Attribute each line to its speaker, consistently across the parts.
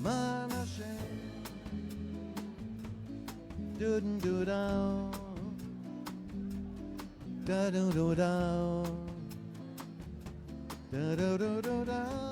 Speaker 1: man ashamed. Do-do-do-down, da-do-do-down, da-do-do-do-down.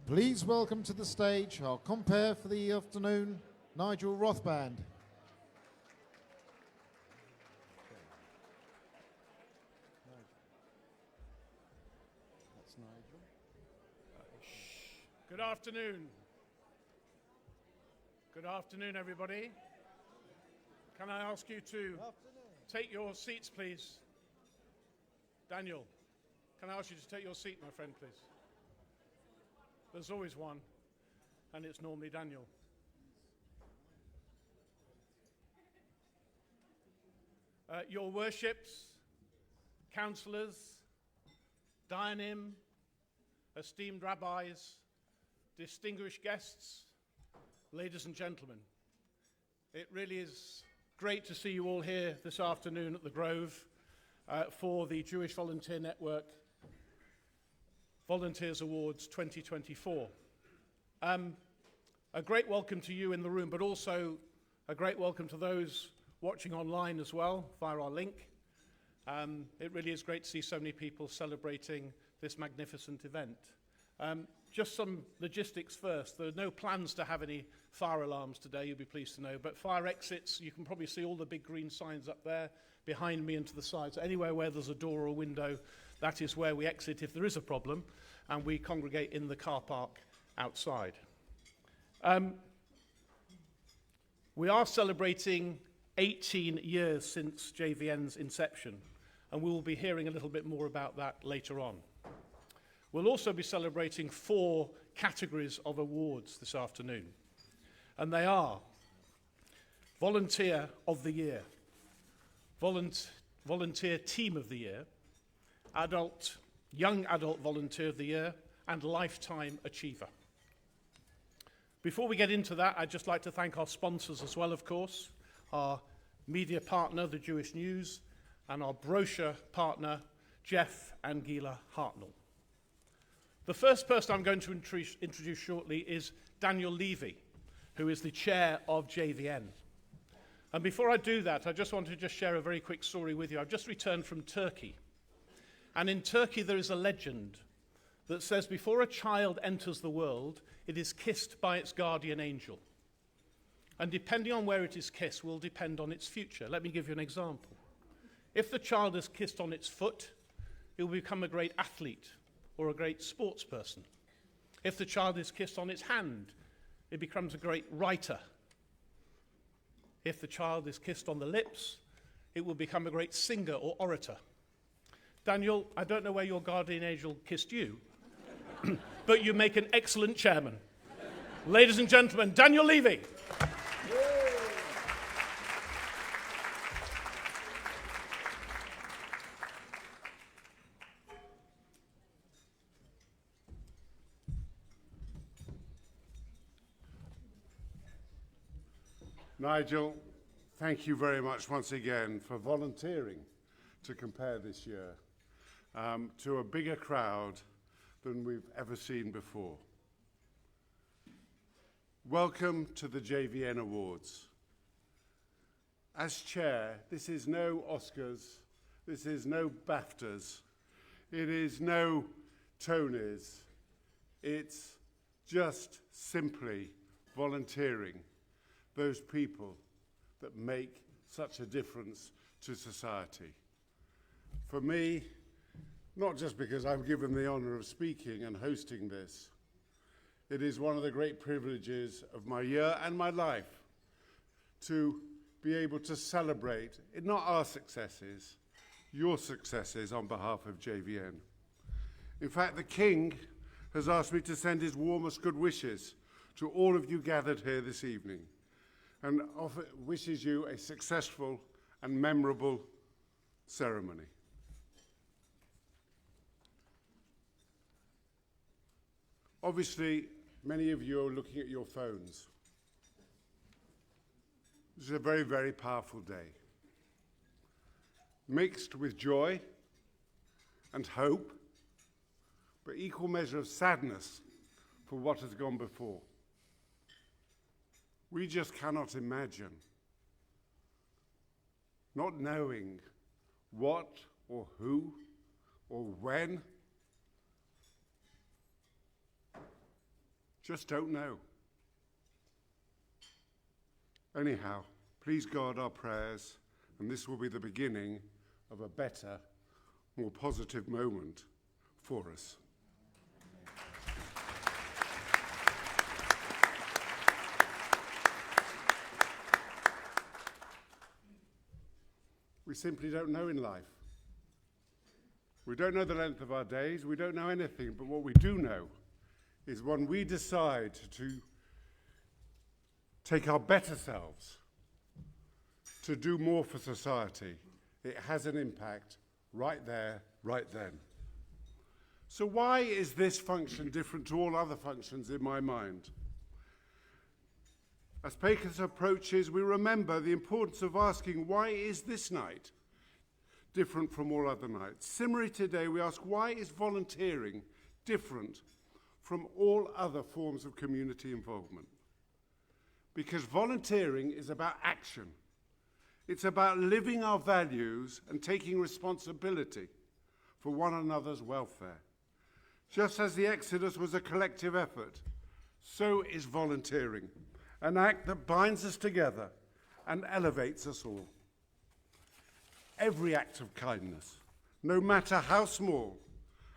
Speaker 2: Please welcome to the stage our compere for the afternoon, Nigel Rothband.
Speaker 1: That's Nigel.
Speaker 3: Good afternoon. Good afternoon, everybody. Can I ask you to take your seats, please? Daniel, can I ask you to take your seat, my friend, please? There's always one, and it's normally Daniel. Your worships, councillors, Dianim, esteemed rabbis, distinguished guests, ladies and gentlemen, it really is great to see you all here this afternoon at the Grove for the Jewish Volunteer Network Volunteers Awards 2024. A great welcome to you in the room, but also a great welcome to those watching online as well via our link. It really is great to see so many people celebrating this magnificent event. Just some logistics first. There are no plans to have any fire alarms today, you'll be pleased to know, but fire exits, you can probably see all the big green signs up there behind me and to the sides. Anywhere where there's a door or a window, that is where we exit if there is a problem, and we congregate in the car park outside. We are celebrating 18 years since JVN's inception, and we will be hearing a little bit more about that later on. We'll also be celebrating 4 categories of awards this afternoon, and they are Volunteer of the Year, Volunteer Team of the Year, Young Adult Volunteer of the Year, and Lifetime Achiever. Before we get into that, I'd just like to thank our sponsors as well, of course, our media partner, The Jewish News, and our brochure partner, Jeff and Gila Hartnell. The first person I'm going to introduce shortly is Daniel Levy, who is the chair of JVN. And before I do that, I just want to share a very quick story with you. I've just returned from Turkey. And in Turkey, there is a legend that says before a child enters the world, it is kissed by its guardian angel. And depending on where it is kissed will depend on its future. Let me give you an example. If the child is kissed on its foot, it will become a great athlete or a great sports person. If the child is kissed on its hand, it becomes a great writer. If the child is kissed on the lips, it will become a great singer or orator. Daniel, I don't know where your guardian angel kissed you, but you make an excellent chairman. Ladies and gentlemen, Daniel Levy.
Speaker 4: Nigel, thank you very much once again for volunteering to compare this year to a bigger crowd than we've ever seen before. Welcome to the JVN Awards. As chair, this is no Oscars, this is no BAFTAs, it is no Tonys, it's just simply volunteering those people that make such a difference to society. For me, not just because I'm given the honor of speaking and hosting this, it is one of the great privileges of my year and my life to be able to celebrate, not our successes, your successes on behalf of JVN. In fact, the King has asked me to send his warmest good wishes to all of you gathered here this evening, and wishes you a successful and memorable ceremony. Obviously, many of you are looking at your phones. This is a very, very powerful day, mixed with joy and hope, but equal measure of sadness for what has gone before. We just cannot imagine not knowing what or who or when. Just don't know. Anyhow, please guard our prayers, and this will be the beginning of a better, more positive moment for us. We simply don't know in life. We don't know the length of our days, we don't know anything, but what we do know is when we decide to take our better selves to do more for society, it has an impact right there, right then. So why is this function different to all other functions in my mind? As Pecos approaches, we remember the importance of asking, why is this night different from all other nights? Similarly today, we ask, why is volunteering different from all other forms of community involvement? Because volunteering is about action. It's about living our values and taking responsibility for one another's welfare. Just as the Exodus was a collective effort, so is volunteering, an act that binds us together and elevates us all. Every act of kindness, no matter how small,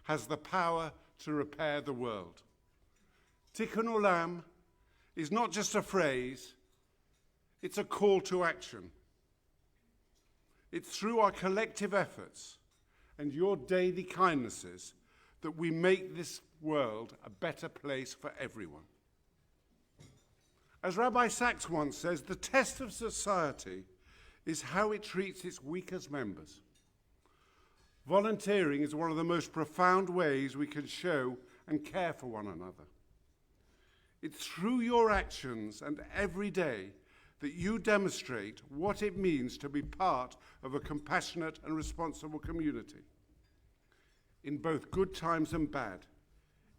Speaker 4: has the power to repair the world. Tikkun Olam is not just a phrase, it's a call to action. It's through our collective efforts and your daily kindnesses that we make this world a better place for everyone. As Rabbi Sachs once says, the test of society is how it treats its weakest members. Volunteering is one of the most profound ways we can show and care for one another. It's through your actions and every day that you demonstrate what it means to be part of a compassionate and responsible community. In both good times and bad,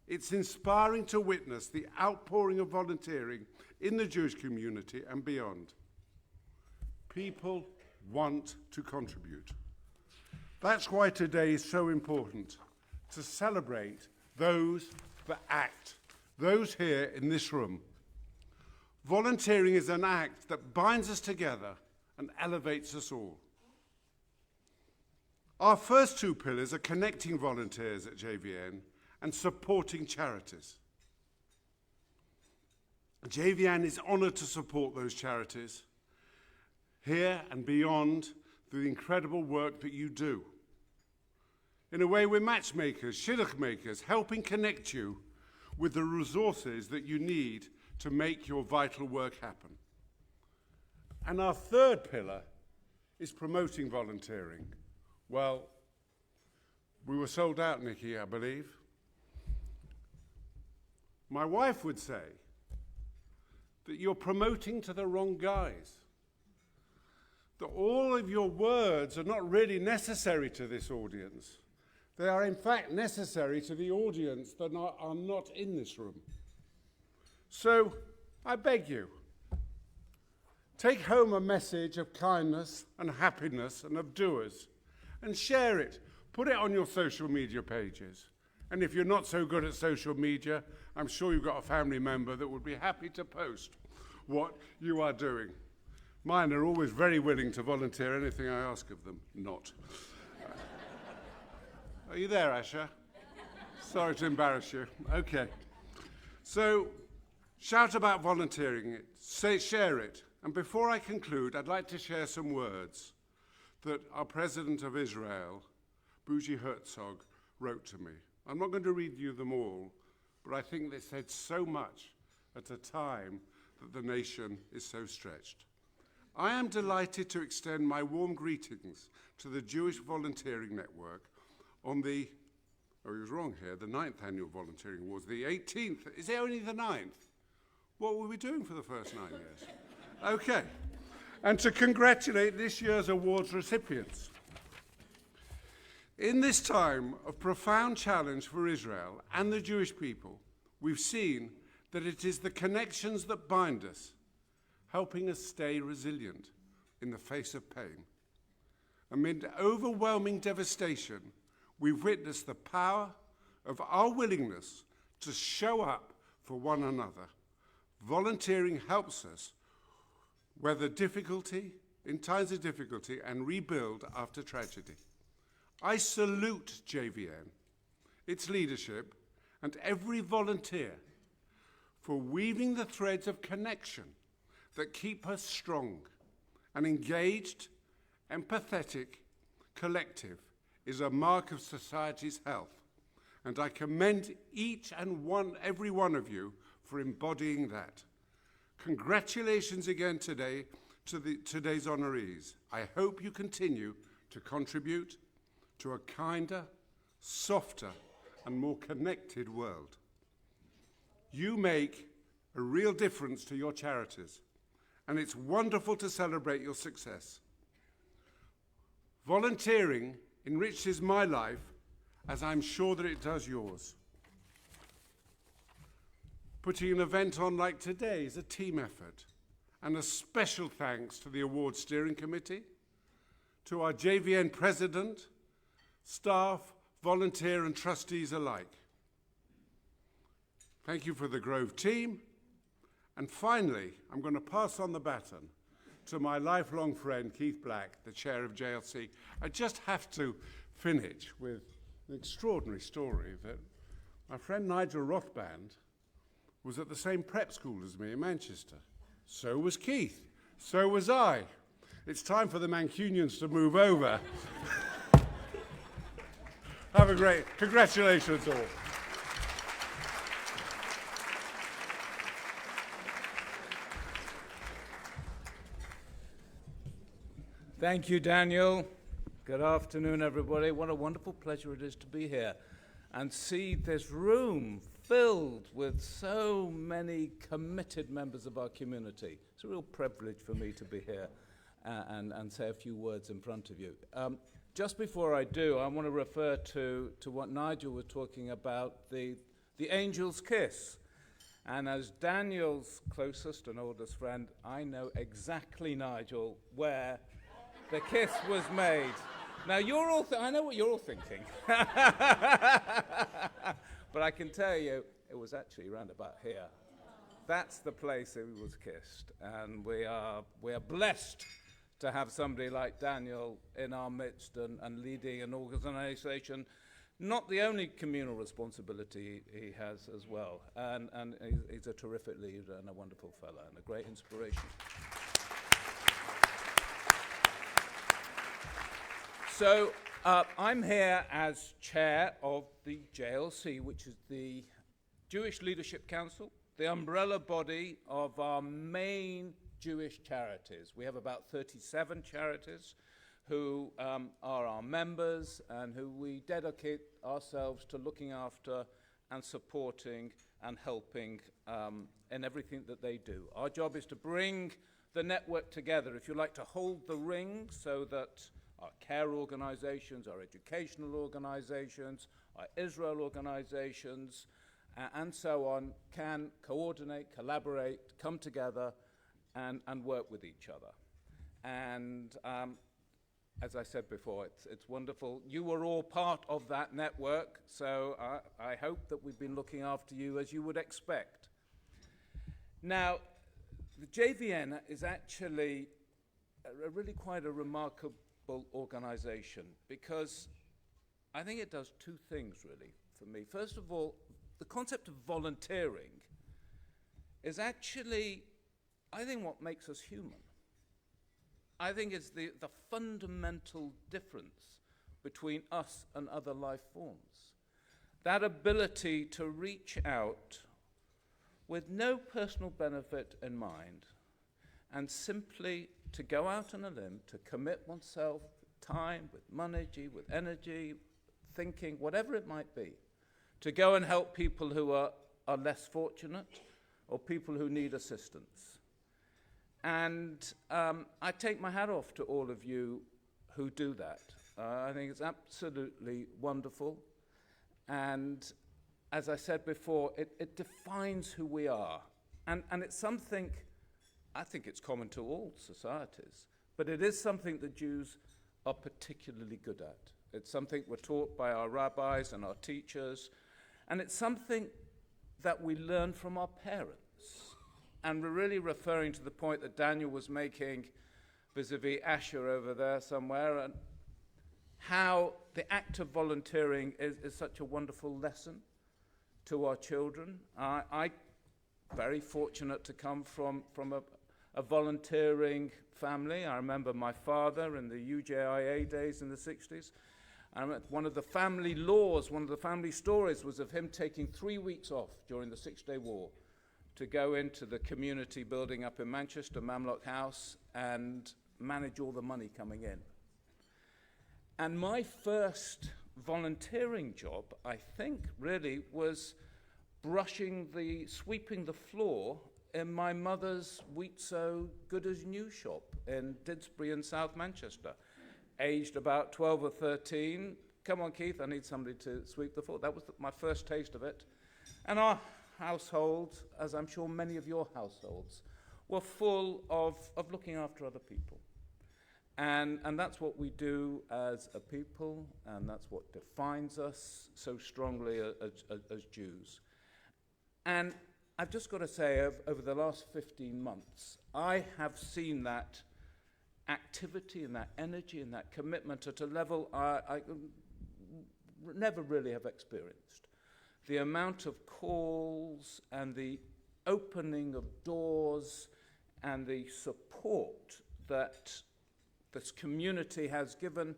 Speaker 4: it's inspiring to witness the outpouring of volunteering in the Jewish community and beyond. People want to contribute. That's why today is so important, to celebrate those that act, those here in this room. Volunteering is an act that binds us together and elevates us all. Our first two pillars are connecting volunteers at JVN and supporting charities. JVN is honoured to support those charities here and beyond through the incredible work that you do. In a way, we're matchmakers, shidduch makers, helping connect you with the resources that you need to make your vital work happen. And our third pillar is promoting volunteering. Well, we were sold out, Nikki, I believe. My wife would say that you're promoting to the wrong guys, that all of your words are not really necessary to this audience. They are in fact necessary to the audience that are not in this room. So I beg you, take home a message of kindness and happiness and of doers and share it. Put it on your social media pages. And if you're not so good at social media, I'm sure you've got a family member that would be happy to post what you are doing. Mine are always very willing to volunteer anything I ask of them. Not. Are you there, Asher? Sorry to embarrass you. Okay. So, shout about volunteering it. Share it. And before I conclude, I'd like to share some words that our President of Israel, Bougie Herzog, wrote to me. I'm not going to read you them all, but I think they said so much at a time that the nation is so stretched. I am delighted to extend my warm greetings to the Jewish Volunteering Network on the, oh, he was wrong here, the 9th Annual Volunteering Awards, the 18th. Is it only the 9th? What were we doing for the first 9 years? Okay. And to congratulate this year's awards recipients. In this time of profound challenge for Israel and the Jewish people, we've seen that it is the connections that bind us, helping us stay resilient in the face of pain. Amid overwhelming devastation, we've witnessed the power of our willingness to show up for one another. Volunteering helps us weather difficulty, in times of difficulty, and rebuild after tragedy. I salute JVN, its leadership, and every volunteer for weaving the threads of connection that keep us strong. An engaged, empathetic collective is a mark of society's health, and I commend each and every one of you for embodying that. Congratulations again today to today's honorees. I hope you continue to contribute to a kinder, softer, and more connected world. You make a real difference to your charities, and it's wonderful to celebrate your success. Volunteering enriches my life, as I'm sure that it does yours. Putting an event on like today is a team effort, and a special thanks to the Awards Steering Committee, to our JVN President, staff, volunteer and trustees alike. Thank you for the Grove team. And finally, I'm going to pass on the baton to my lifelong friend, Keith Black, the chair of JLC. I just have to finish with an extraordinary story that my friend Nigel Rothband was at the same prep school as me in Manchester. So was Keith. So was I. It's time for the Mancunians to move over. Have a great, congratulations all.
Speaker 5: Thank you, Daniel. Good afternoon, everybody. What a wonderful pleasure it is to be here and see this room filled with so many committed members of our community. It's a real privilege for me to be here and say a few words in front of you. Just before I do, I want to refer to what Nigel was talking about, the angel's kiss. And as Daniel's closest and oldest friend, I know exactly, Nigel, where the kiss was made. Now, you're all I know what you're all thinking. But I can tell you, it was actually around about here. That's the place it was kissed. And we are blessed to have somebody like Daniel in our midst and leading an organization. Not the only communal responsibility he has as well. And he's a terrific leader and a wonderful fellow and a great inspiration. So I'm here as chair of the JLC, which is the Jewish Leadership Council, the umbrella body of our main Jewish charities. We have about 37 charities who are our members and who we dedicate ourselves to looking after and supporting and helping in everything that they do. Our job is to bring the network together, if you like, to hold the ring so that our care organizations, our educational organizations, our Israel organizations, and so on, can coordinate, collaborate, come together, and work with each other. And as I said before, it's wonderful. You were all part of that network, so I hope that we've been looking after you as you would expect. Now, the JVN is actually really quite a remarkable organization because I think it does two things really for me. First of all, the concept of volunteering is actually I think what makes us human, I think is the fundamental difference between us and other life forms. That ability to reach out with no personal benefit in mind and simply to go out on a limb, to commit oneself with time, with money, with energy, thinking, whatever it might be, to go and help people who are less fortunate or people who need assistance. And I take my hat off to all of you who do that. I think it's absolutely wonderful. And as I said before, it defines who we are. And it's something, I think it's common to all societies, but it is something that Jews are particularly good at. It's something we're taught by our rabbis and our teachers, and it's something that we learn from our parents. And we're really referring to the point that Daniel was making vis-a-vis Asher over there somewhere, and how the act of volunteering is such a wonderful lesson to our children. I'm very fortunate to come from a volunteering family. I remember my father in the UJIA days in the 60s. One of the family laws, one of the family stories was of him taking 3 weeks off during the Six-Day War to go into the community building up in Manchester, Mamlock House, and manage all the money coming in. And my first volunteering job, I think, really was sweeping the floor in my mother's wheat sow good as new shop in Didsbury in South Manchester. Aged about 12 or 13, come on Keith, I need somebody to sweep the floor. That was my first taste of it. And our household, as I'm sure many of your households, were full of looking after other people. And that's what we do as a people, and that's what defines us so strongly as Jews. And I've just got to say, over the last 15 months, I have seen that activity and that energy and that commitment at a level I never really have experienced. The amount of calls and the opening of doors and the support that this community has given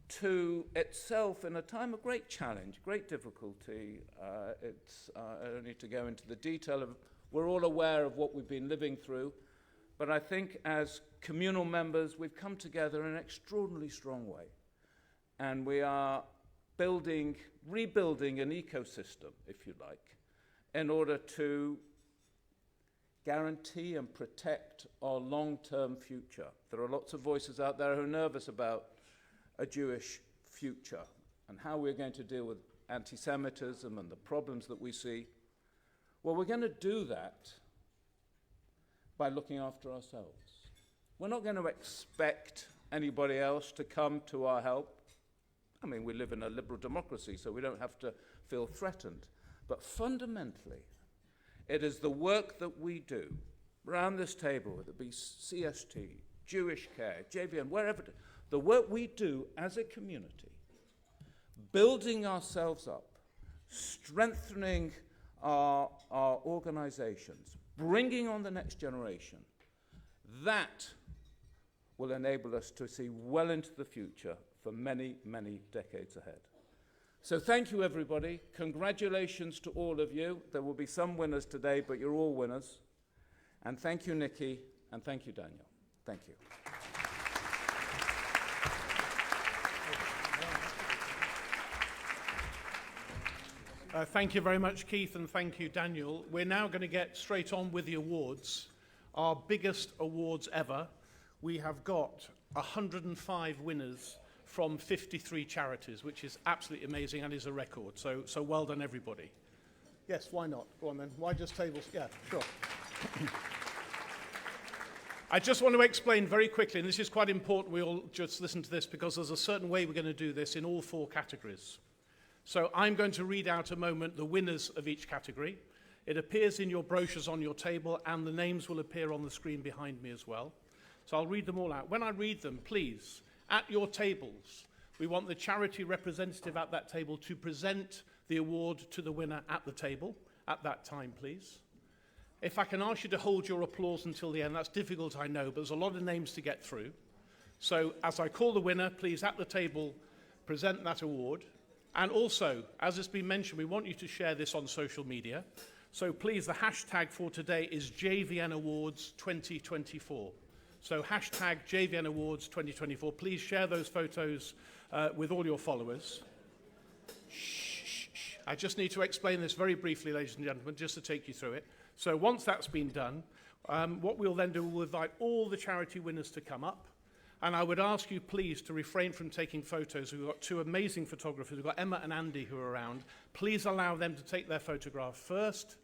Speaker 5: to itself in a time of great challenge, great difficulty. I don't need to go into the detail of, we're all aware of what we've been living through, but I think as communal members, we've come together in an extraordinarily strong way. And we are rebuilding an ecosystem, if you like, in order to guarantee and protect our long-term future. There are lots of voices out there who are nervous about a Jewish future and how we're going to deal with anti-Semitism and the problems that we see. Well, we're going to do that by looking after ourselves. We're not going to expect anybody else to come to our help. I mean, we live in a liberal democracy, so we don't have to feel threatened. But fundamentally, it is the work that we do around this table, whether it be CST, Jewish Care, JVN, wherever, the work we do as a community, building ourselves up, strengthening our organizations, bringing on the next generation, that will enable us to see well into the future for many, many decades ahead. So thank you, everybody. Congratulations to all of you. There will be some winners today, but you're all winners. And thank you, Nikki, and thank you, Daniel. Thank you.
Speaker 3: Thank you very much, Keith, and thank you, Daniel. We're now going to get straight on with the awards, our biggest awards ever. We have got 105 winners from 53 charities, which is absolutely amazing and is a record. So well done, everybody. Yes, why not? Go on then. Why just tables? Yeah, sure. I just want to explain very quickly, and this is quite important, we all just listen to this, because there's a certain way we're going to do this in all 4 categories. So I'm going to read out a moment the winners of each category. It appears in your brochures on your table, and the names will appear on the screen behind me as well. So I'll read them all out. When I read them, please, at your tables, we want the charity representative at that table to present the award to the winner at the table at that time, please. if I can ask you to hold your applause until the end, that's difficult, I know, but there's a lot of names to get through. So as I call the winner, please at the table present that award. And also, as it's been mentioned, we want you to share this on social media. So please, the hashtag for today is JVN Awards 2024. So hashtag JVN Awards 2024. Please share those photos with all your followers. Shh. I just need to explain this very briefly, ladies and gentlemen, just to take you through it. So once that's been done, what we'll then do, we'll invite all the charity winners to come up. And I would ask you, please, to refrain from taking photos. We've got two amazing photographers. We've got Emma and Andy who are around. Please allow them to take their photograph first,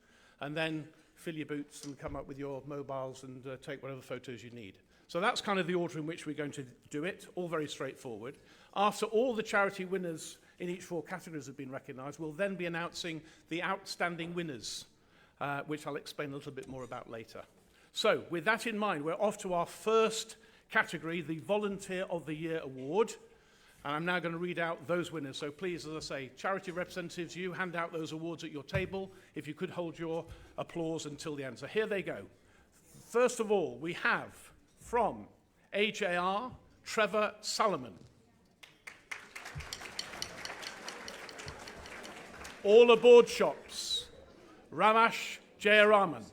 Speaker 3: and then fill your boots and come up with your mobiles and take whatever photos you need. So that's kind of the order in which we're going to do it, all very straightforward. After all the charity winners in each 4 categories have been recognised, we'll then be announcing the outstanding winners, which I'll explain a little bit more about later. So, with that in mind, we're off to our first category, the Volunteer of the Year Award. And I'm now going to read out those winners. So please, as I say, charity representatives, you hand out those awards at your table. If you could hold your applause until the end. So here they go. First of all, we have from AJR, Trevor Salomon. All Aboard Shops, Ramash Jayaraman.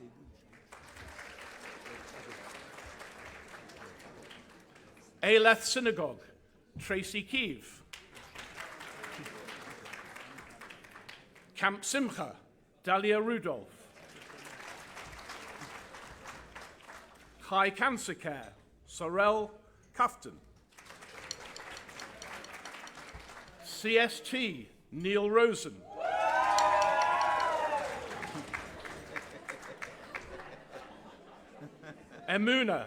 Speaker 3: Aleph Synagogue, Tracy Keeve. Camp Simcha, Dahlia Rudolph. High Cancer Care, Sorel Cufton. CST, Neil Rosen. Emuna,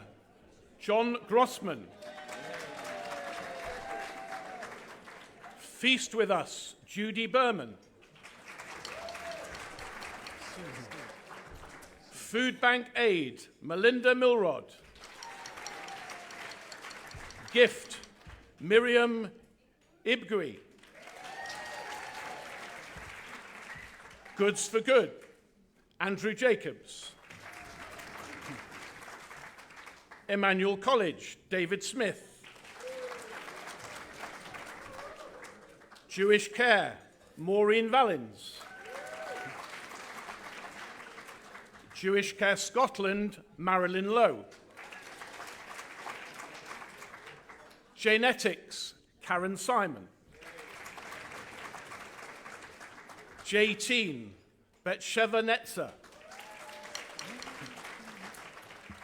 Speaker 3: John Grossman. Feast with Us, Judy Berman. Food Bank Aid, Melinda Milrod. Gift, Miriam Ibgui. Goods for Good, Andrew Jacobs. Emmanuel College, David Smith. Jewish Care, Maureen Valens. Jewish Care Scotland, Marilyn Lowe. Genetics, Karen Simon. J-Teen, Betsheva Netzer.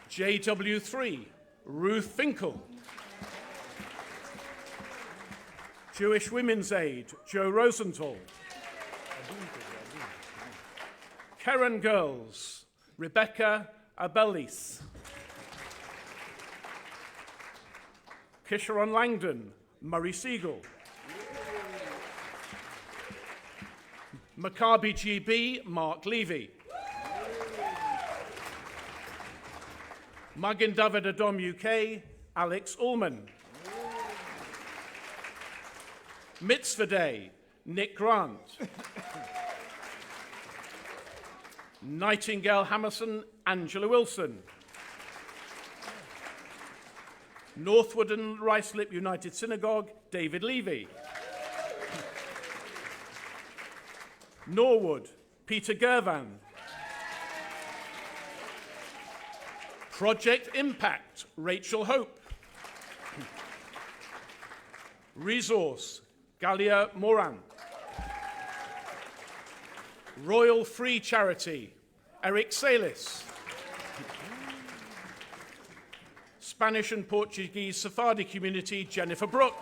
Speaker 3: JW3, Ruth Finkel. Jewish Women's Aid, Joe Rosenthal. Keren Girls, Rebecca Abelis. Kisharon Langdon, Murray Siegel. Maccabi GB, Mark Levy. Magen David Adom UK, Alex Ullman. Mitzvah Day, Nick Grant. Nightingale Hammerson, Angela Wilson. Northwood and Ruislip United Synagogue, David Levy. Norwood, Peter Gervan. Project Impact, Rachel Hope. Resource, Galia Moran. Royal Free Charity, Eric Salis. Spanish and Portuguese Sephardi Community, Jennifer Brooke.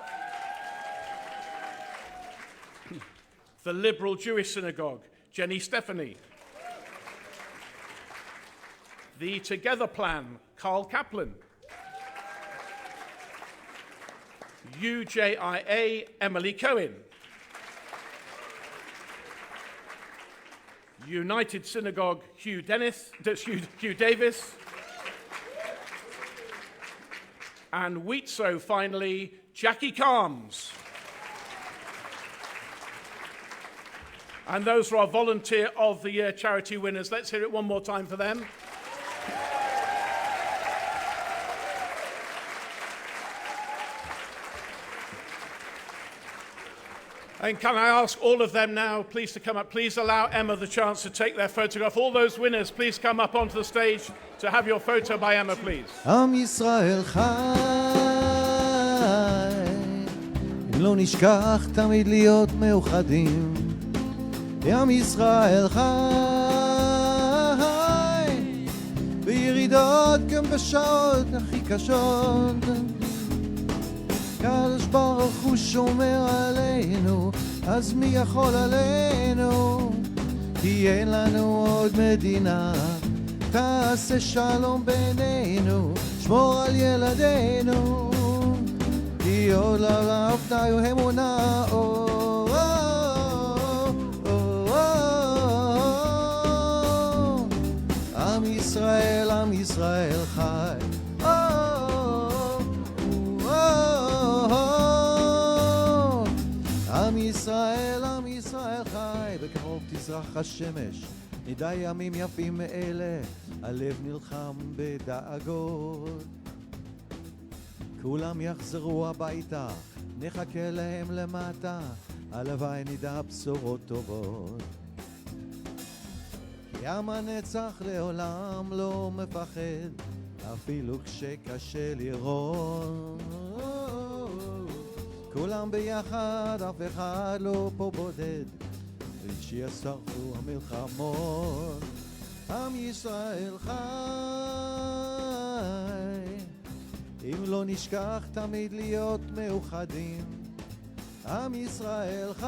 Speaker 3: The Liberal Jewish Synagogue, Jenny Stephanie. The Together Plan, Carl Kaplan. UJIA, Emily Cohen. United Synagogue, Hugh Davis. And Wheatso, finally, Jackie Calms. And those are our Volunteer of the Year charity winners. Let's hear it one more time for them. And can I ask all of them now, please, to come up. Please allow Emma the chance to take their photograph. All those winners, please come up onto the stage to have your photo by Emma, please.
Speaker 1: עם ישראל חי, אם לא נשכח תמיד להיות מאוחדים. עם ישראל חי, בירידות גם בשעות הכי קשות. הקדוש ברוך הוא שומר עלינו, אז מי יכול עלינו? כי אין לנו עוד מדינה, תעשה שלום בינינו, שמור על ילדינו, כי עוד לעולם תהיו אמונה. עם ישראל, עם ישראל חי. עם ישראל חי, בקרוב תזרח השמש, נדע ימים יפים מאלה, הלב נלחם בדאגות. כולם יחזרו הביתה, נחכה להם למטה, הלוואי נדע בשורות טובות. כי עם הנצח לעולם לא מפחד, אפילו כשקשה לראות. כולם ביחד, אף אחד לא פה בודד, שיסרפו המלחמות. עם ישראל חי, אם לא נשכח תמיד להיות מאוחדים. עם ישראל חי,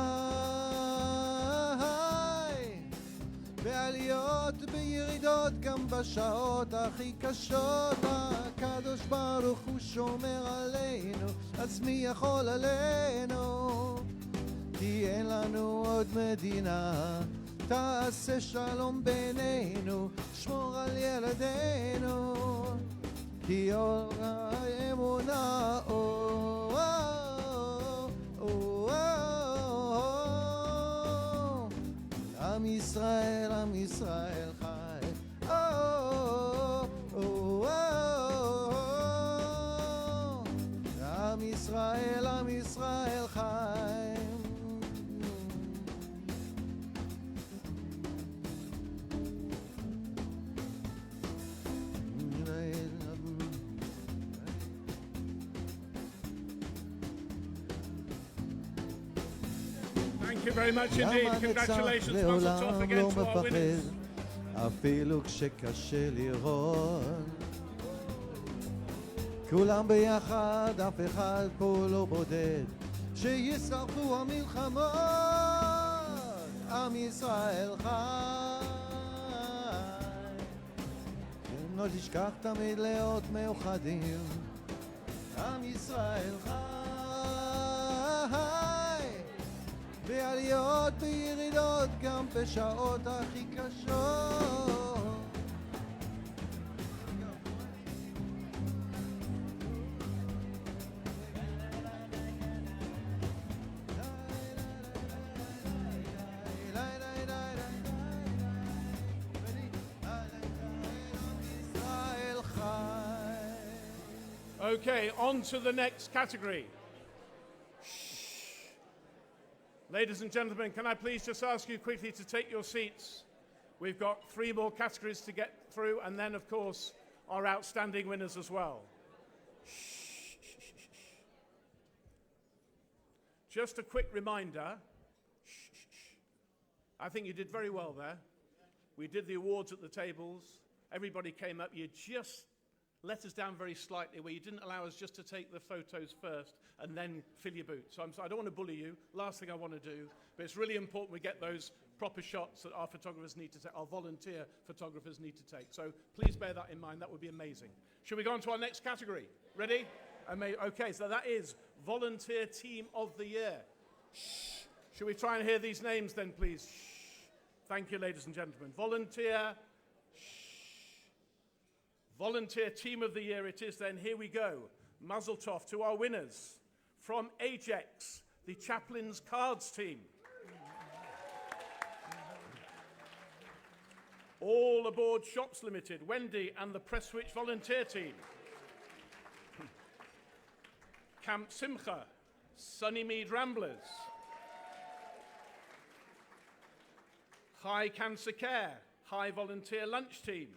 Speaker 1: בעליות בירידות גם בשעות הכי קשות. הקדוש ברוך הוא שומר עלינו, אז מי יכול עלינו? כי אין לנו עוד מדינה, תעשה שלום בינינו, שמור על ילדינו, כי אור האמונה. עם ישראל, עם ישראל חי. עם ישראל, עם ישראל חי.
Speaker 3: Thank you very much indeed. Congratulations, Mazel Tov again to our winners.
Speaker 1: אפילו כשקשה לראות, כולם ביחד, אף אחד פה לא בודד, שישרפו המלחמות. עם ישראל חי, אם לא תשכח תמיד להיות מאוחדים. עם ישראל חי, בעליות בירידות גם בשעות הכי קשות.
Speaker 3: Okay, on to the next category. Ladies and gentlemen, can I please just ask you quickly to take your seats? We've got 3 more categories to get through, and then, of course, our outstanding winners as well. Just a quick reminder. I think you did very well there. We did the awards at the tables. Everybody came up. You just let us down very slightly, where you didn't allow us just to take the photos first and then fill your boots. So I don't want to bully you. Last thing I want to do, but it's really important we get those proper shots that our photographers need to take, our volunteer photographers need to take. So please bear that in mind. That would be amazing. Should we go on to our next category? Ready? Okay, so that is Volunteer Team of the Year. Should we try and hear these names then, please? Thank you, ladies and gentlemen. Volunteer Team of the Year it is then. Here we go. Mazel Tov to our winners. From Ajax, the Chaplain's Cards team. All Aboard Shops Limited, Wendy and the Presswich volunteer team. Camp Simcha, Sunnymead Ramblers. High Cancer Care, High Volunteer Lunch Team.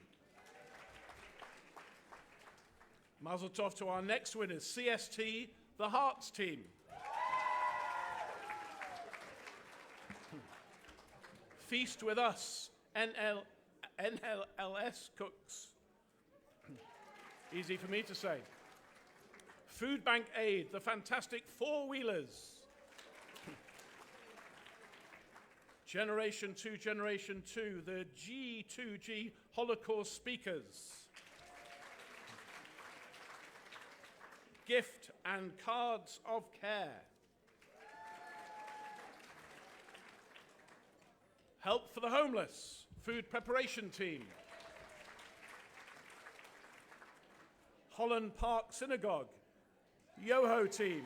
Speaker 3: Mazel tov to our next winners, CST, the Hearts team. Feast with Us, NLS Cooks. Easy for me to say. Food Bank Aid, the fantastic four-wheelers. Generation 2, the G2G Holocaust speakers. Gift and Cards of Care. Help for the Homeless, Food Preparation Team. Holland Park Synagogue, Yoho Team.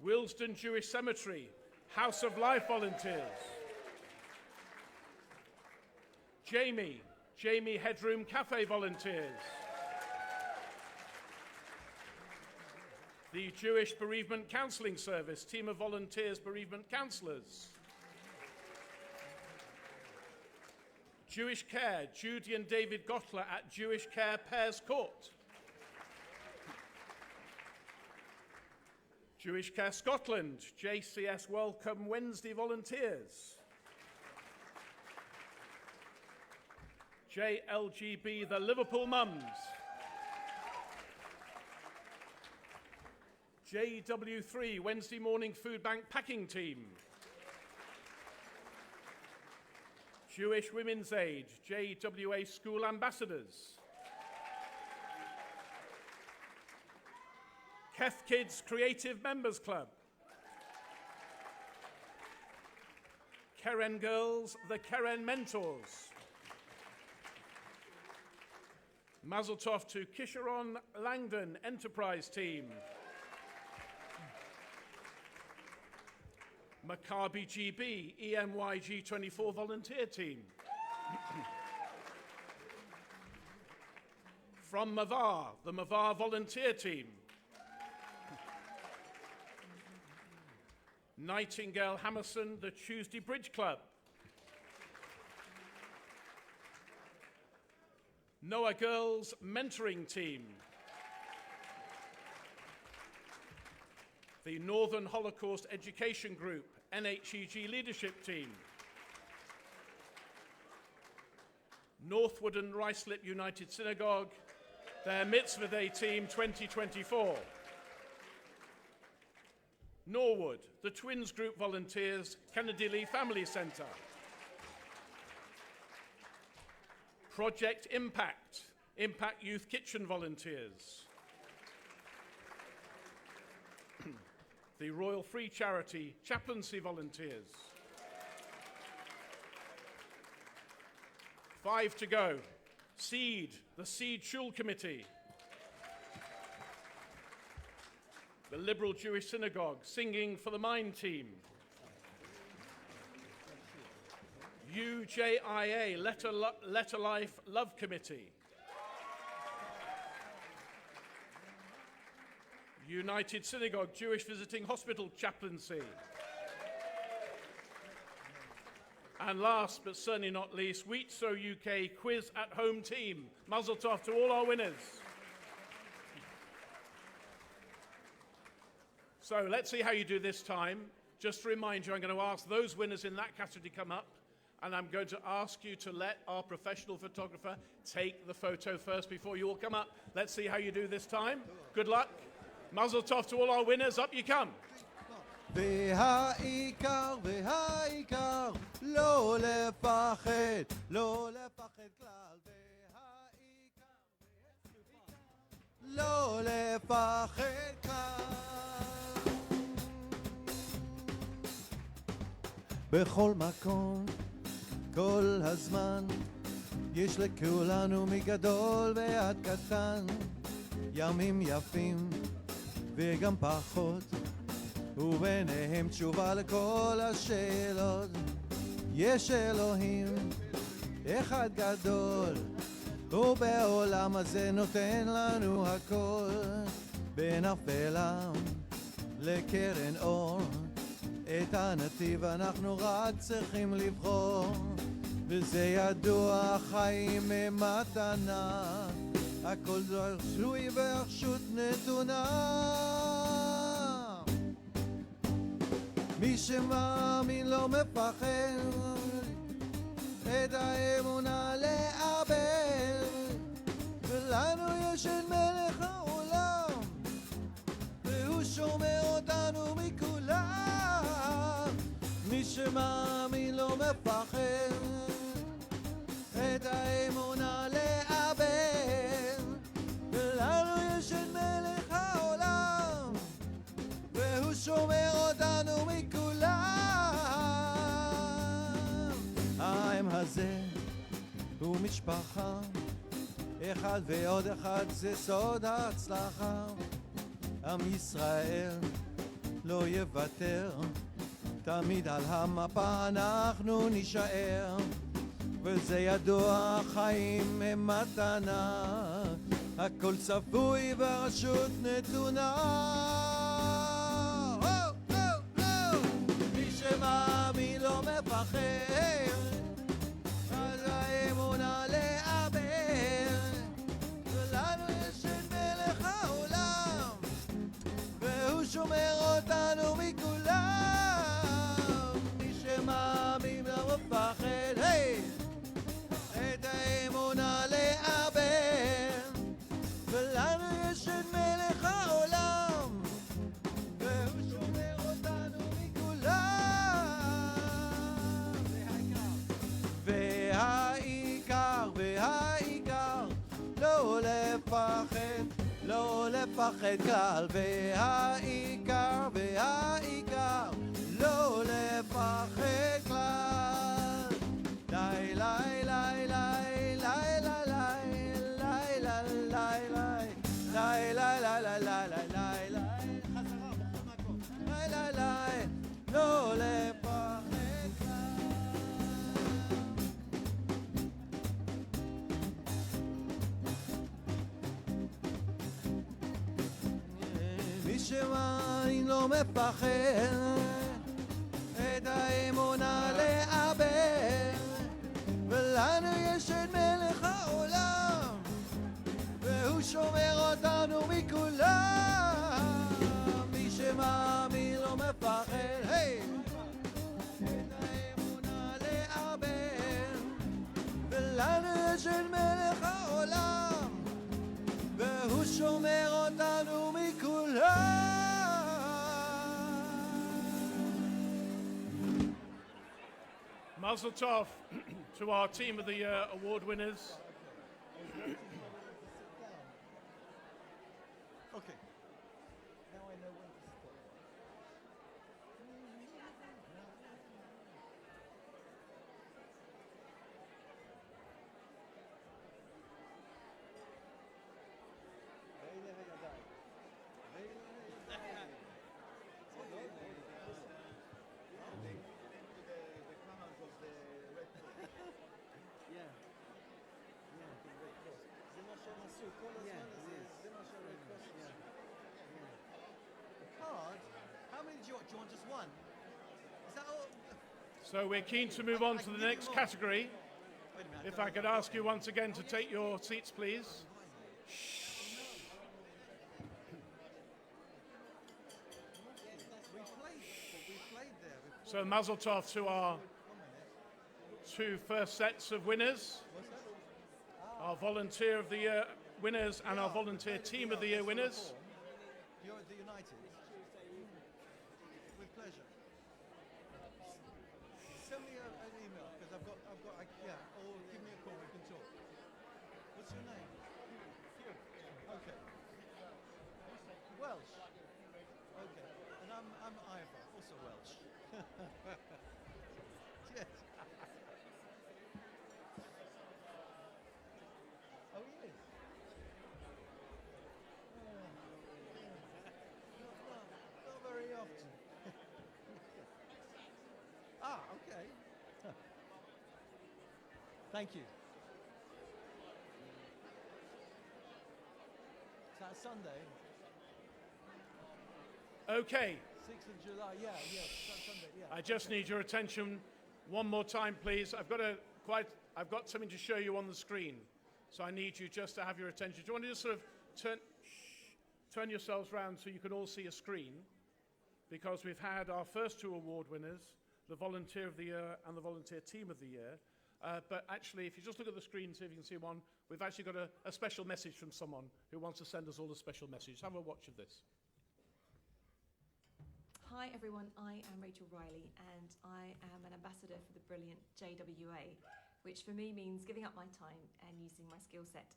Speaker 3: Willesden Jewish Cemetery, House of Life volunteers. Jamie Headroom Cafe volunteers. The Jewish Bereavement Counselling Service, team of volunteers, bereavement counsellors. Jewish Care, Judy and David Gottler at Jewish Care Pears Court. Jewish Care Scotland, JCS Welcome Wednesday volunteers. JLGB, the Liverpool Mums. JW3, Wednesday Morning Food Bank Packing Team. Jewish Women's Aid, JWA School Ambassadors. Keth Kids Creative Members Club. Keren Girls, the Keren Mentors. Mazel tov to Kisharon Langdon Enterprise Team. Maccabi GB, EMYG24 Volunteer Team. From Mavar, the Mavar Volunteer Team. Nightingale Hammerson, the Tuesday Bridge Club. Noah Girls Mentoring Team. The Northern Holocaust Education Group, NHEG Leadership Team. Northwood and Ruislip United Synagogue, their Mitzvah Day Team 2024. Norwood, the Twins Group Volunteers, Kennedy Lee Family Centre. Project Impact, Impact Youth Kitchen Volunteers. The Royal Free Charity Chaplaincy Volunteers. 5 to go. Seed, the Seed Shul Committee. The Liberal Jewish Synagogue, Singing for the Mind Team. UJIA, Letter Life Love Committee. United Synagogue Jewish Visiting Hospital Chaplaincy. And last but certainly not least, Wheatso UK Quiz at Home Team. Mazel tov to all our winners. So let's see how you do this time. Just to remind you, I'm going to ask those winners in that category to come up, and I'm going to ask you to let our professional photographer take the photo first before you all come up. Let's see how you do this time. Good luck. Mazel tov to all our winners. Up you come.
Speaker 1: והעיקר, והעיקר, לא לפחד, לא לפחד כלל. והעיקר, לא לפחד כלל. בכל מקום, כל הזמן, יש לכולנו מגדול ועד קטן, ימים יפים וגם פחות, וביניהם תשובה לכל השאלות. יש אלוהים אחד גדול, ובעולם הזה נותן לנו הכל, בין אפלה לקרן אור, את הנתיב אנחנו רק צריכים לבחור, וזה ידוע, החיים הם מתנה, הכל תלוי ברשות נתונה. מי שמאמין לא מפחד את האמונה לאבד, ולנו יש את מלך העולם, והוא שומר אותנו מכולם. מי שמאמין לא מפחד את האמונה לאבד, ולנו יש את מלך העולם, והוא שומר אותנו מכולם. העם הזה הוא משפחה, אחד ועוד אחד זה סוד ההצלחה. עם ישראל לא יוותר, תמיד על המפה אנחנו נשאר, וזה ידוע, החיים הם מתנה, הכל צפוי ברשות נתונה. מי שמאמין לא מפחד, אז האמונה לאבד, ולנו יש את מלך העולם, והוא שומר אותנו מכולם. מי שמאמין לא מפחד, את האמונה לאבד, ולנו יש את מלך העולם, והוא שומר אותנו מכולם. והעיקר לא לפחד, לא לפחד כלל. והעיקר לא לפחד כלל. לי לי לי לי לי לי לי לי לי חזרה בכל מקום. לי לא לפחד כלל. מי שמאמין לא מפחד את האמונה לאבד, ולנו יש את מלך העולם, והוא שומר אותנו מכולם. מי שמאמין לא מפחד את האמונה לאבד, ולנו יש את מלך העולם, והוא שומר אותנו מכולם.
Speaker 3: Mazel tov to our Team of the Year award winners.
Speaker 1: Okay. Now I know when to stop. How many do you want? Just one? Is that all?
Speaker 3: So we're keen to move on to the next category.
Speaker 1: Wait a minute.
Speaker 3: If I could ask you once again to take your seats, please.
Speaker 1: We played there before.
Speaker 3: So mazel tov to our two first sets of winners, our Volunteer of the Year winners and our Volunteer Team of the Year winners.
Speaker 1: You're at the United? With pleasure. Send me an email, because or give me a call, we can talk. What's your name? Hugh. Okay. Welsh. Okay. And I'm Ivor, also Welsh. Yes. Oh, yes. Not very often. Okay. Thank you. Is that Sunday?
Speaker 3: Okay,
Speaker 1: 6th of July, yeah, Sunday, yeah.
Speaker 3: I just need your attention one more time, please. I've got something to show you on the screen, so I need you just to have your attention. Do you want to just sort of turn yourselves round so you can all see a screen? Because we've had our first two award winners, the Volunteer of the Year and the Volunteer Team of the Year. But actually, if you just look at the screen and see if you can see one, we've actually got a special message from someone who wants to send us all a special message. Have a watch of this.
Speaker 6: Hi everyone, I am Rachel Riley and I am an ambassador for the brilliant JWA, which for me means giving up my time and using my skill set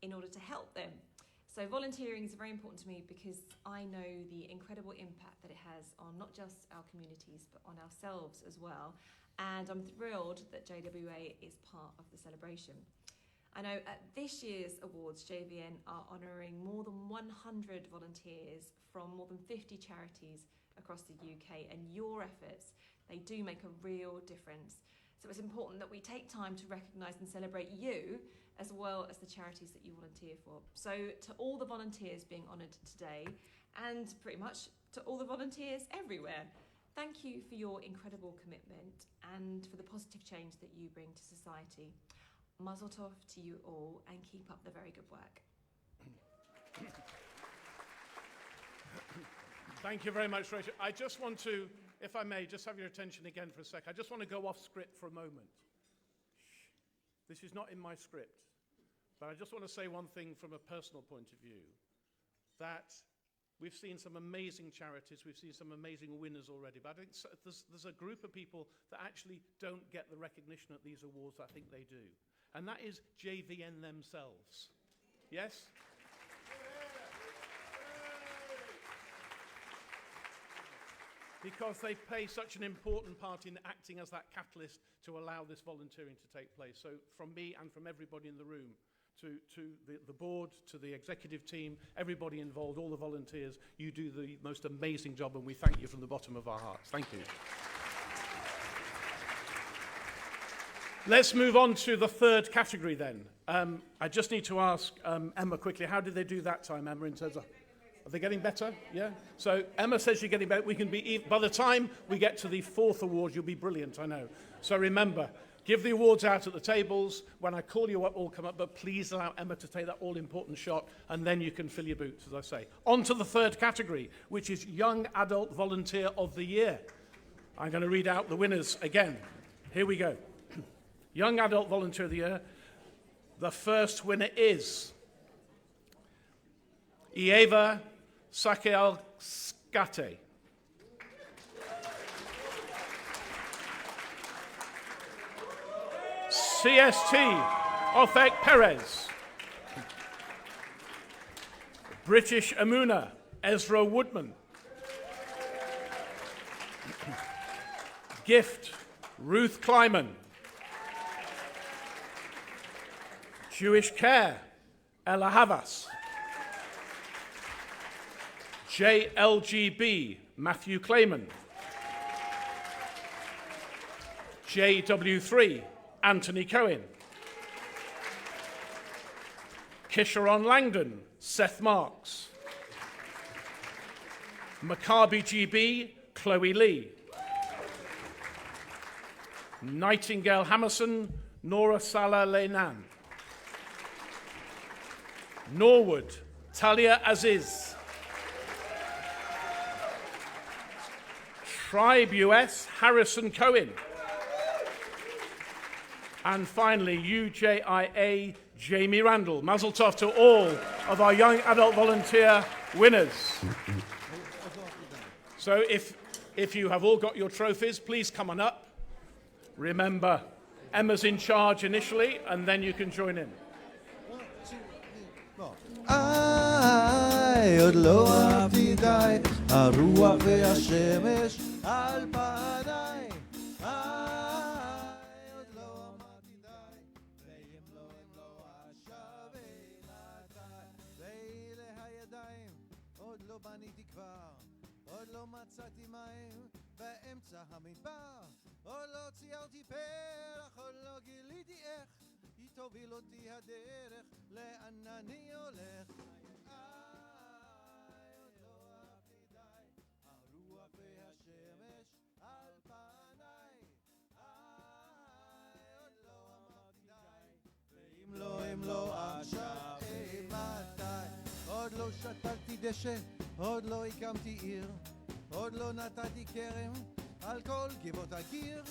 Speaker 6: in order to help them. So volunteering is very important to me because I know the incredible impact that it has on not just our communities but on ourselves as well. And I'm thrilled that JWA is part of the celebration. I know at this year's awards, JVN are honouring more than 100 volunteers from more than 50 charities across the UK, and your efforts, they do make a real difference. So it's important that we take time to recognise and celebrate you as well as the charities that you volunteer for. So to all the volunteers being honoured today, and pretty much to all the volunteers everywhere, thank you for your incredible commitment and for the positive change that you bring to society. Mazel tov to you all and keep up the very good work.
Speaker 3: Thank you very much, Rachel. I just want to, if I may, just have your attention again for a sec. I just want to go off script for a moment. This is not in my script, but I just want to say one thing from a personal point of view, that we've seen some amazing charities, we've seen some amazing winners already, but I think there's a group of people that actually don't get the recognition at these awards I think they do, and that is JVN themselves. Yes? Because they play such an important part in acting as that catalyst to allow this volunteering to take place. So from me and from everybody in the room, to the board, to the executive team, everybody involved, all the volunteers, you do the most amazing job, and we thank you from the bottom of our hearts. Thank you. Let's move on to the third category then. I just need to ask Emma quickly, how did they do that time, Emma, in terms of... Are they getting better? Yeah? So Emma says you're getting better. We can be, by the time we get to the fourth award, you'll be brilliant, I know. So remember, give the awards out at the tables. When I call you up, all come up, but please allow Emma to take that all-important shot, and then you can fill your boots, as I say. On to the third category, which is Young Adult Volunteer of the Year. I'm going to read out the winners again. Here we go. Young Adult Volunteer of the Year. The first winner is Ieva Sakelskate. CST Ofek Perez. British Amuna Ezra Woodman. Gift Ruth Kleiman. Jewish Care Ella Havas. JLGB, Matthew Clayman. JW3, Anthony Cohen. Kisharon Langdon, Seth Marks. Maccabi GB, Chloe Lee. Nightingale Hammerson, Nora Salah Leinan. Norwood, Talia Aziz. Tribe US, Harrison Cohen. And finally, UJIA, Jamie Randall. Mazel tov to all of our Young Adult Volunteer winners. So if you have all got your trophies, please come on up. Remember, Emma's in charge initially, and then you can join in.
Speaker 7: עוד לא אהבתי די, הרוח והשמש על פניי. עוד לא אמרתי די, ואם לא השווה מתי. ואלה הידיים, עוד לא בניתי כבר, עוד לא מצאתי מים, באמצע המדבר. עוד לא ציירתי פרח, עוד לא גיליתי איך היא תוביל אותי הדרך, לאן אני הולך. עוד לא אהבתי די, הרוח והשמש על פניי. עוד לא אמרתי די, ואם לא, אם לא עכשיו, מתי? עוד לא שתלתי דשא, עוד לא הקמתי עיר, עוד לא נתתי כרם על כל גבעות הגיר,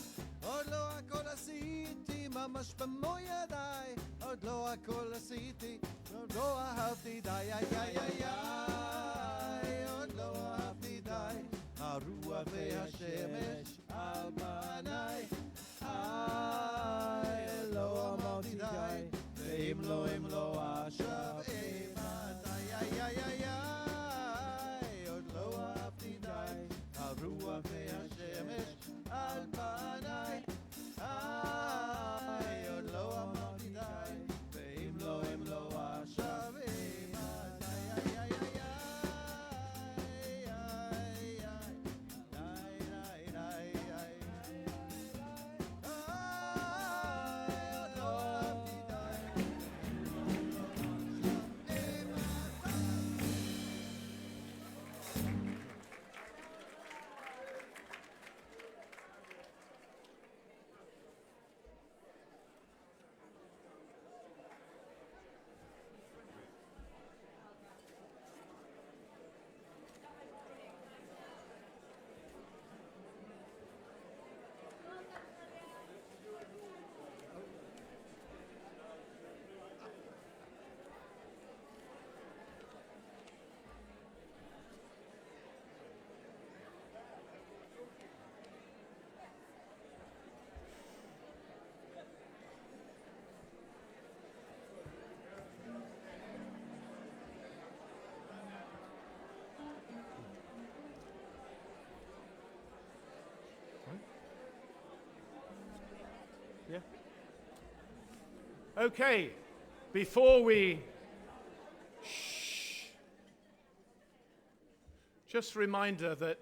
Speaker 7: עוד לא הכל עשיתי ממש במו ידיי, עוד לא הכל עשיתי, עוד לא אהבתי די, איי איי איי איי, עוד לא אהבתי די, הרוח והשמש על פניי. לא אמרתי די, ואם לא, אם לא עכשיו, מתי? איי איי איי איי, עוד לא אהבתי די, הרוח והשמש על פניי. עוד לא אמרתי די, ואם לא, אם לא עכשיו, מתי? איי איי איי
Speaker 3: Yeah. Okay, before we... Just a reminder that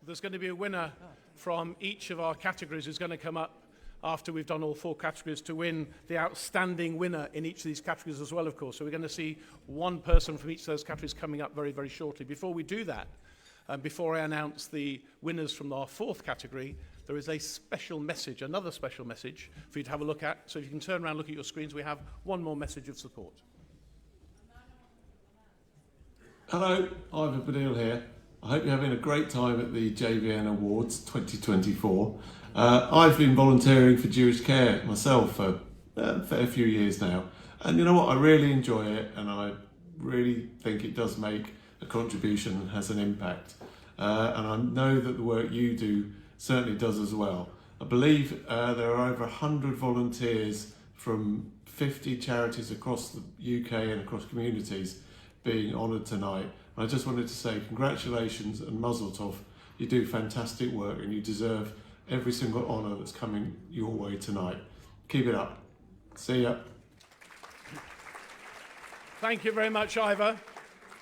Speaker 3: there's going to be a winner from each of our categories who's going to come up after we've done all 4 categories to win the outstanding winner in each of these categories as well, of course. So we're going to see one person from each of those categories coming up very, very shortly. Before we do that, and before I announce the winners from our 4th category, there is a special message, another special message for you to have a look at. So if you can turn around and look at your screens, we have one more message of support.
Speaker 8: Hello, Ivor Badil here. I hope you're having a great time at the JVN Awards 2024. I've been volunteering for Jewish Care myself for a fair few years now. And you know what, I really enjoy it, and I really think it does make a contribution and has an impact. And I know that the work you do certainly does as well. I believe there are over 100 volunteers from 50 charities across the UK and across communities being honoured tonight. And I just wanted to say congratulations and mazel tov. You do fantastic work and you deserve every single honour that's coming your way tonight. Keep it up. See ya.
Speaker 3: Thank you very much, Ivor.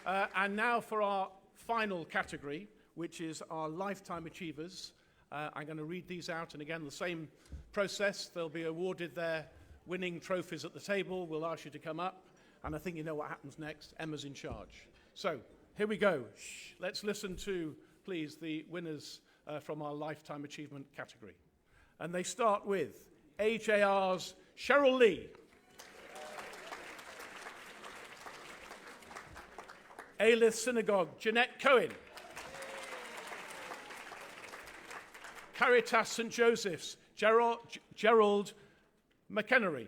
Speaker 3: And now for our final category, which is our Lifetime Achievers. I'm going to read these out, and again, the same process. They'll be awarded their winning trophies at the table. We'll ask you to come up, and I think you know what happens next. Emma's in charge. So, here we go. Let's listen to, please, the winners from our Lifetime Achievement category. And they start with AJR's Cheryl Lee. Alyth Synagogue, Jeanette Cohen. Caritas St. Joseph's, Gerald McHenry.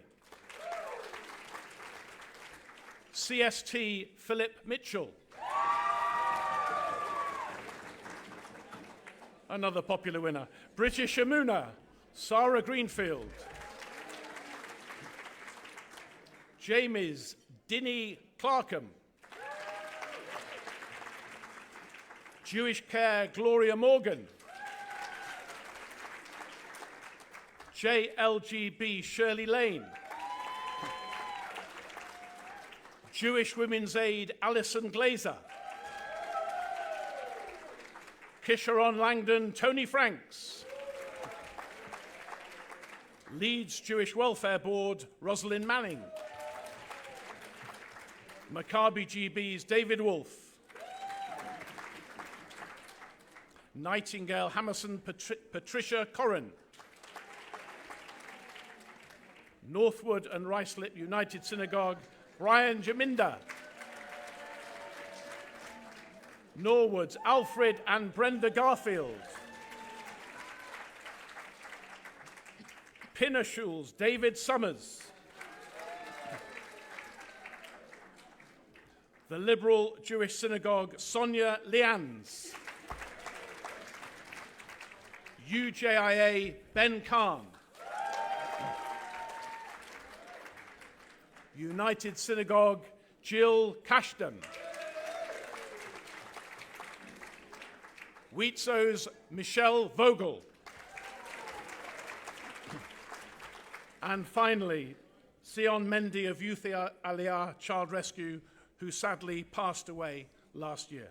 Speaker 3: CST, Philip Mitchell. Another popular winner. British Amuna, Sarah Greenfield. Jamie's Dinny Clarkham. Jewish Care, Gloria Morgan. JLGB, Shirley Lane. Jewish Women's Aid, Alison Glazer. Kisharon Langdon, Tony Franks. Leeds Jewish Welfare Board, Rosalind Manning. Maccabi GB's David Wolfe. Nightingale Hammerson, Patricia Corrin. Northwood and Ruislip United Synagogue, Brian Jaminda. Norwoods, Alfred and Brenda Garfield. Pinnershules, David Summers. The Liberal Jewish Synagogue, Sonia Lians. UJIA, Ben Khan. United Synagogue, Jill Cashton. Wheatso's, Michelle Vogel. And finally, Sion Mendy of Youth Aliyah Child Rescue, who sadly passed away last year.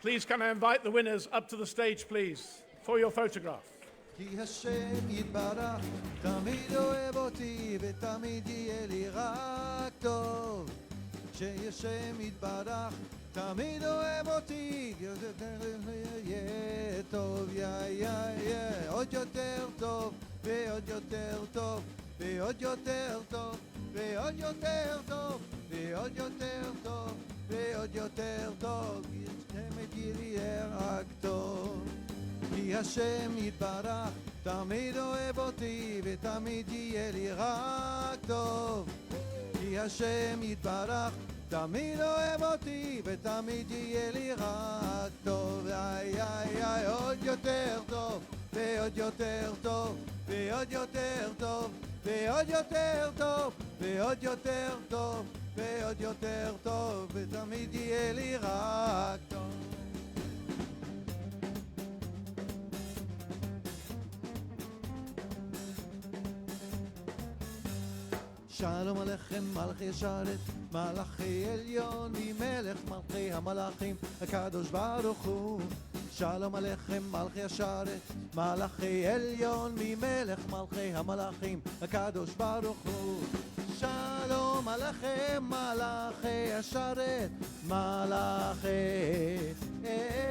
Speaker 3: Please can I invite the winners up to the stage, please, for your photograph.
Speaker 7: כי השם יתברך, תמיד אוהב אותי ותמיד יהיה לי רק טוב. שהשם יתברך, תמיד אוהב אותי, יהיה טוב, יהיה עוד יותר טוב, ועוד יותר טוב, ועוד יותר טוב, ועוד יותר טוב, ועוד יותר טוב, ועוד יותר טוב, תמיד יהיה רק טוב. כי השם יתברך, תמיד אוהב אותי ותמיד יהיה לי רק טוב. כי השם יתברך, תמיד אוהב אותי ותמיד יהיה לי רק טוב. עוד יותר טוב, ועוד יותר טוב, ועוד יותר טוב, ועוד יותר טוב, ועוד יותר טוב, ועוד יותר טוב, ותמיד יהיה לי רק טוב. שלום עליכם מלכי ישרת, מלאכי עליון, ממלך מלכי המלאכים, הקדוש ברוך הוא. שלום עליכם מלכי ישרת, מלאכי עליון, ממלך מלכי המלאכים, הקדוש ברוך הוא. שלום עליכם מלאכי ישרת, מלאכי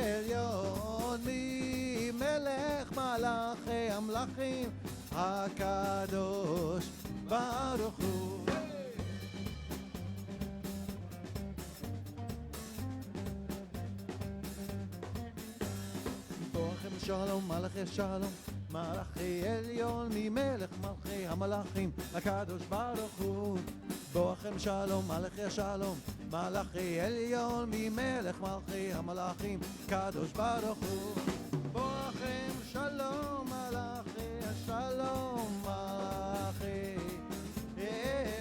Speaker 7: עליון, ממלך מלאכי המלאכים, הקדוש ברוך הוא. בואכם שלום מלאכי שלום, מלאכי עליון, ממלך מלכי המלאכים, הקדוש ברוך הוא. בואכם שלום מלאכי שלום, מלאכי עליון, ממלך מלכי המלאכים, הקדוש ברוך הוא. בואכם שלום מלאכי השלום, מלאכי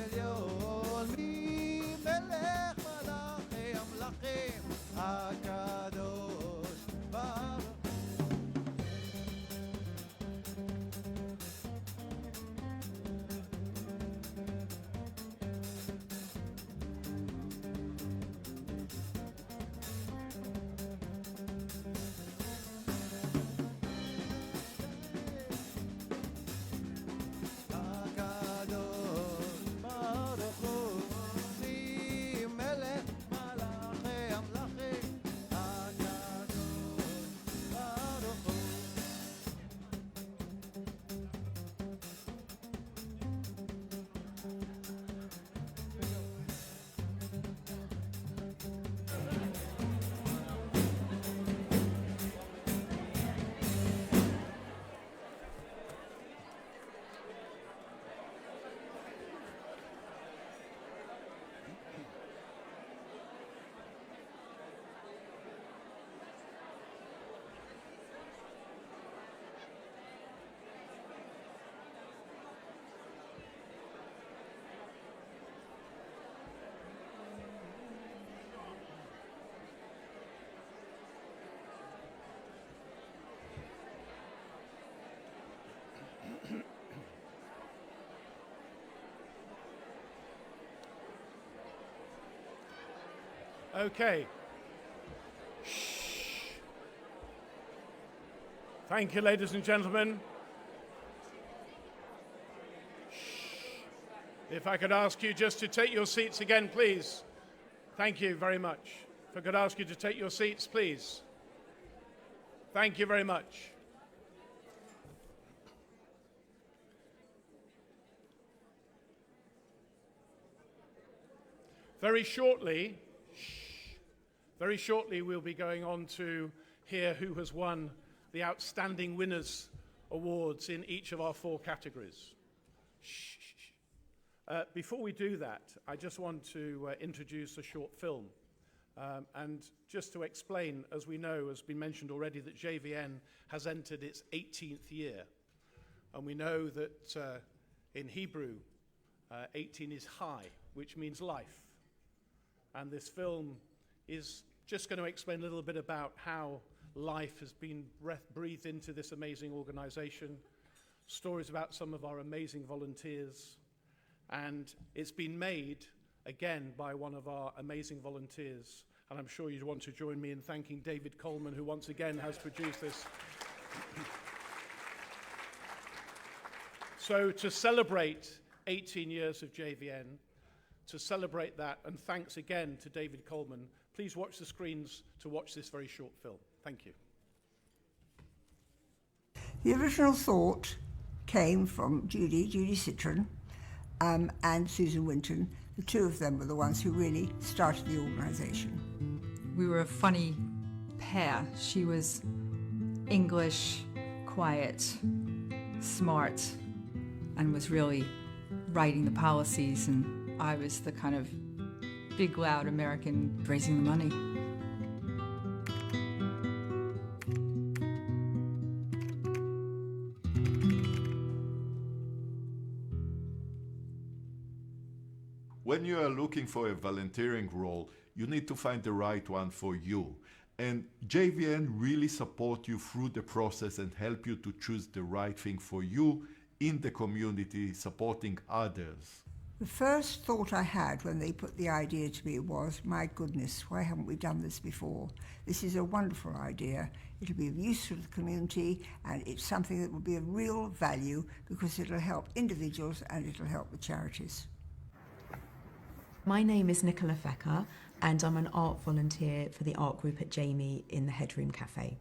Speaker 7: עליון, ממלך מלאכי המלאכים, הקדוש ברוך הוא.
Speaker 3: Okay. Shh. Thank you, ladies and gentlemen. If I could ask you just to take your seats again, please. Thank you very much. If I could ask you to take your seats, please. Thank you very much. Very shortly, we'll be going on to hear who has won the Outstanding Winners Awards in each of our 4 categories. Before we do that, I just want to introduce a short film. And just to explain, as we know, has been mentioned already, that JVN has entered its 18th year. And we know that in Hebrew, 18 is high, which means life. And this film is just going to explain a little bit about how life has been breathed into this amazing organization, stories about some of our amazing volunteers, and it's been made, again, by one of our amazing volunteers. And I'm sure you'd want to join me in thanking David Coleman, who once again has produced this. So to celebrate 18 years of JVN, to celebrate that, and thanks again to David Coleman, please watch the screens to watch this very short film. Thank you.
Speaker 9: The original thought came from Judy Citron, and Susan Winton. The 2 of them were the ones who really started the organisation.
Speaker 10: We were a funny pair. She was English, quiet, smart, and was really writing the policies, and I was the kind of big, loud American raising the money.
Speaker 11: When you are looking for a volunteering role, you need to find the right one for you. And JVN really support you through the process and help you to choose the right thing for you in the community, supporting others.
Speaker 9: The first thought I had when they put the idea to me was, my goodness, why haven't we done this before? This is a wonderful idea. It'll be of use to the community, and it's something that will be of real value because it'll help individuals and it'll help the charities.
Speaker 12: My name is Nicola Fecker, and I'm an art volunteer for the art group at Jamie in the Headroom Cafe.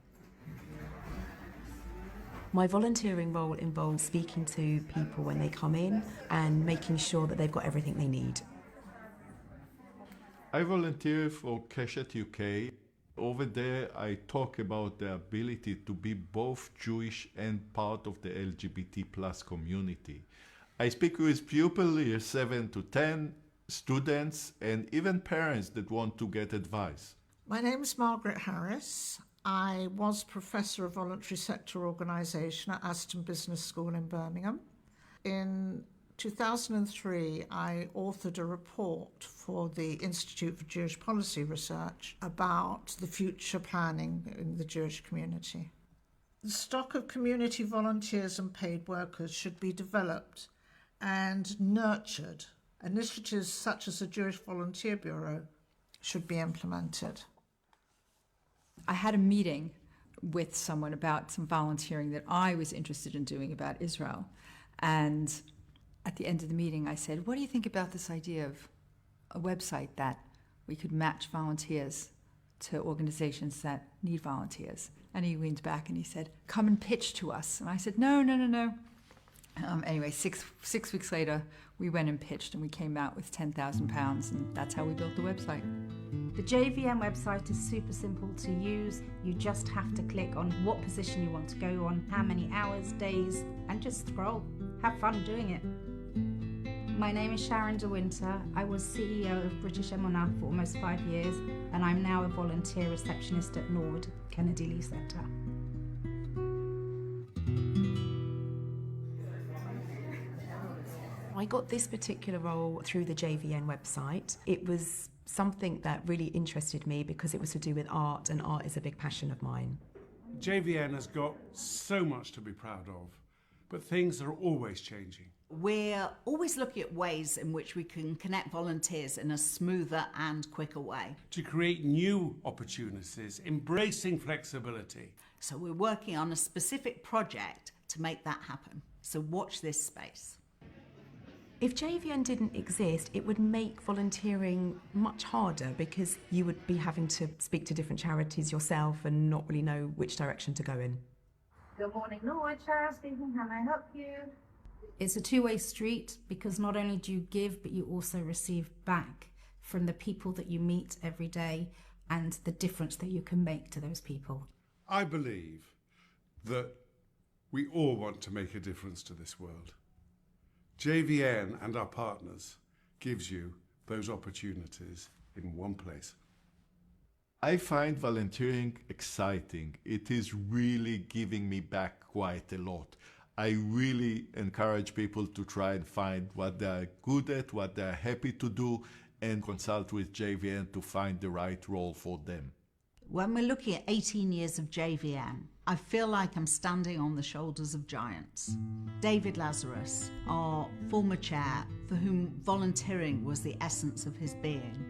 Speaker 12: My volunteering role involves speaking to people when they come in and making sure that they've got everything they need.
Speaker 11: I volunteer for Keshet UK. Over there, I talk about the ability to be both Jewish and part of the LGBT plus community. I speak with pupils years 7 to 10, students, and even parents that want to get advice.
Speaker 13: My name is Margaret Harris. I was Professor of Voluntary Sector Organisation at Aston Business School in Birmingham. In 2003, I authored a report for the Institute for Jewish Policy Research about the future planning in the Jewish community. The stock of community volunteers and paid workers should be developed and nurtured. Initiatives such as the Jewish Volunteer Bureau should be implemented.
Speaker 10: I had a meeting with someone about some volunteering that I was interested in doing about Israel. And at the end of the meeting, I said, what do you think about this idea of a website that we could match volunteers to organizations that need volunteers? And he leaned back and he said, come and pitch to us. And I said, no. Anyway, six weeks later, we went and pitched and we came out with £10,000, and that's how we built the website.
Speaker 14: The JVN website is super simple to use. You just have to click on what position you want to go on, how many hours, days, and just scroll. Have fun doing it. My name is Sharon De Winter. I was CEO of British Emunah for almost 5 years, and I'm now a volunteer receptionist at Nord, Kennedy Lee Centre.
Speaker 12: I got this particular role through the JVN website. It was something that really interested me because it was to do with art, and art is a big passion of mine.
Speaker 4: JVN has got so much to be proud of, but things are always changing.
Speaker 15: We're always looking at ways in which we can connect volunteers in a smoother and quicker way.
Speaker 16: To create new opportunities, embracing flexibility.
Speaker 15: So we're working on a specific project to make that happen. So watch this space.
Speaker 12: If JVN didn't exist, it would make volunteering much harder because you would be having to speak to different charities yourself and not really know which direction to go in.
Speaker 14: Good morning, Norwood. Cheryl speaking. How may I help you? It's a two-way street because not only do you give, but you also receive back from the people that you meet every day and the difference that you can make to those people.
Speaker 4: I believe that we all want to make a difference to this world. JVN and our partners gives you those opportunities in one place.
Speaker 11: I find volunteering exciting. It is really giving me back quite a lot. I really encourage people to try and find what they're good at, what they're happy to do, and consult with JVN to find the right role for them.
Speaker 15: When we're looking at 18 years of JVN, I feel like I'm standing on the shoulders of giants. David Lazarus, our former chair, for whom volunteering was the essence of his being.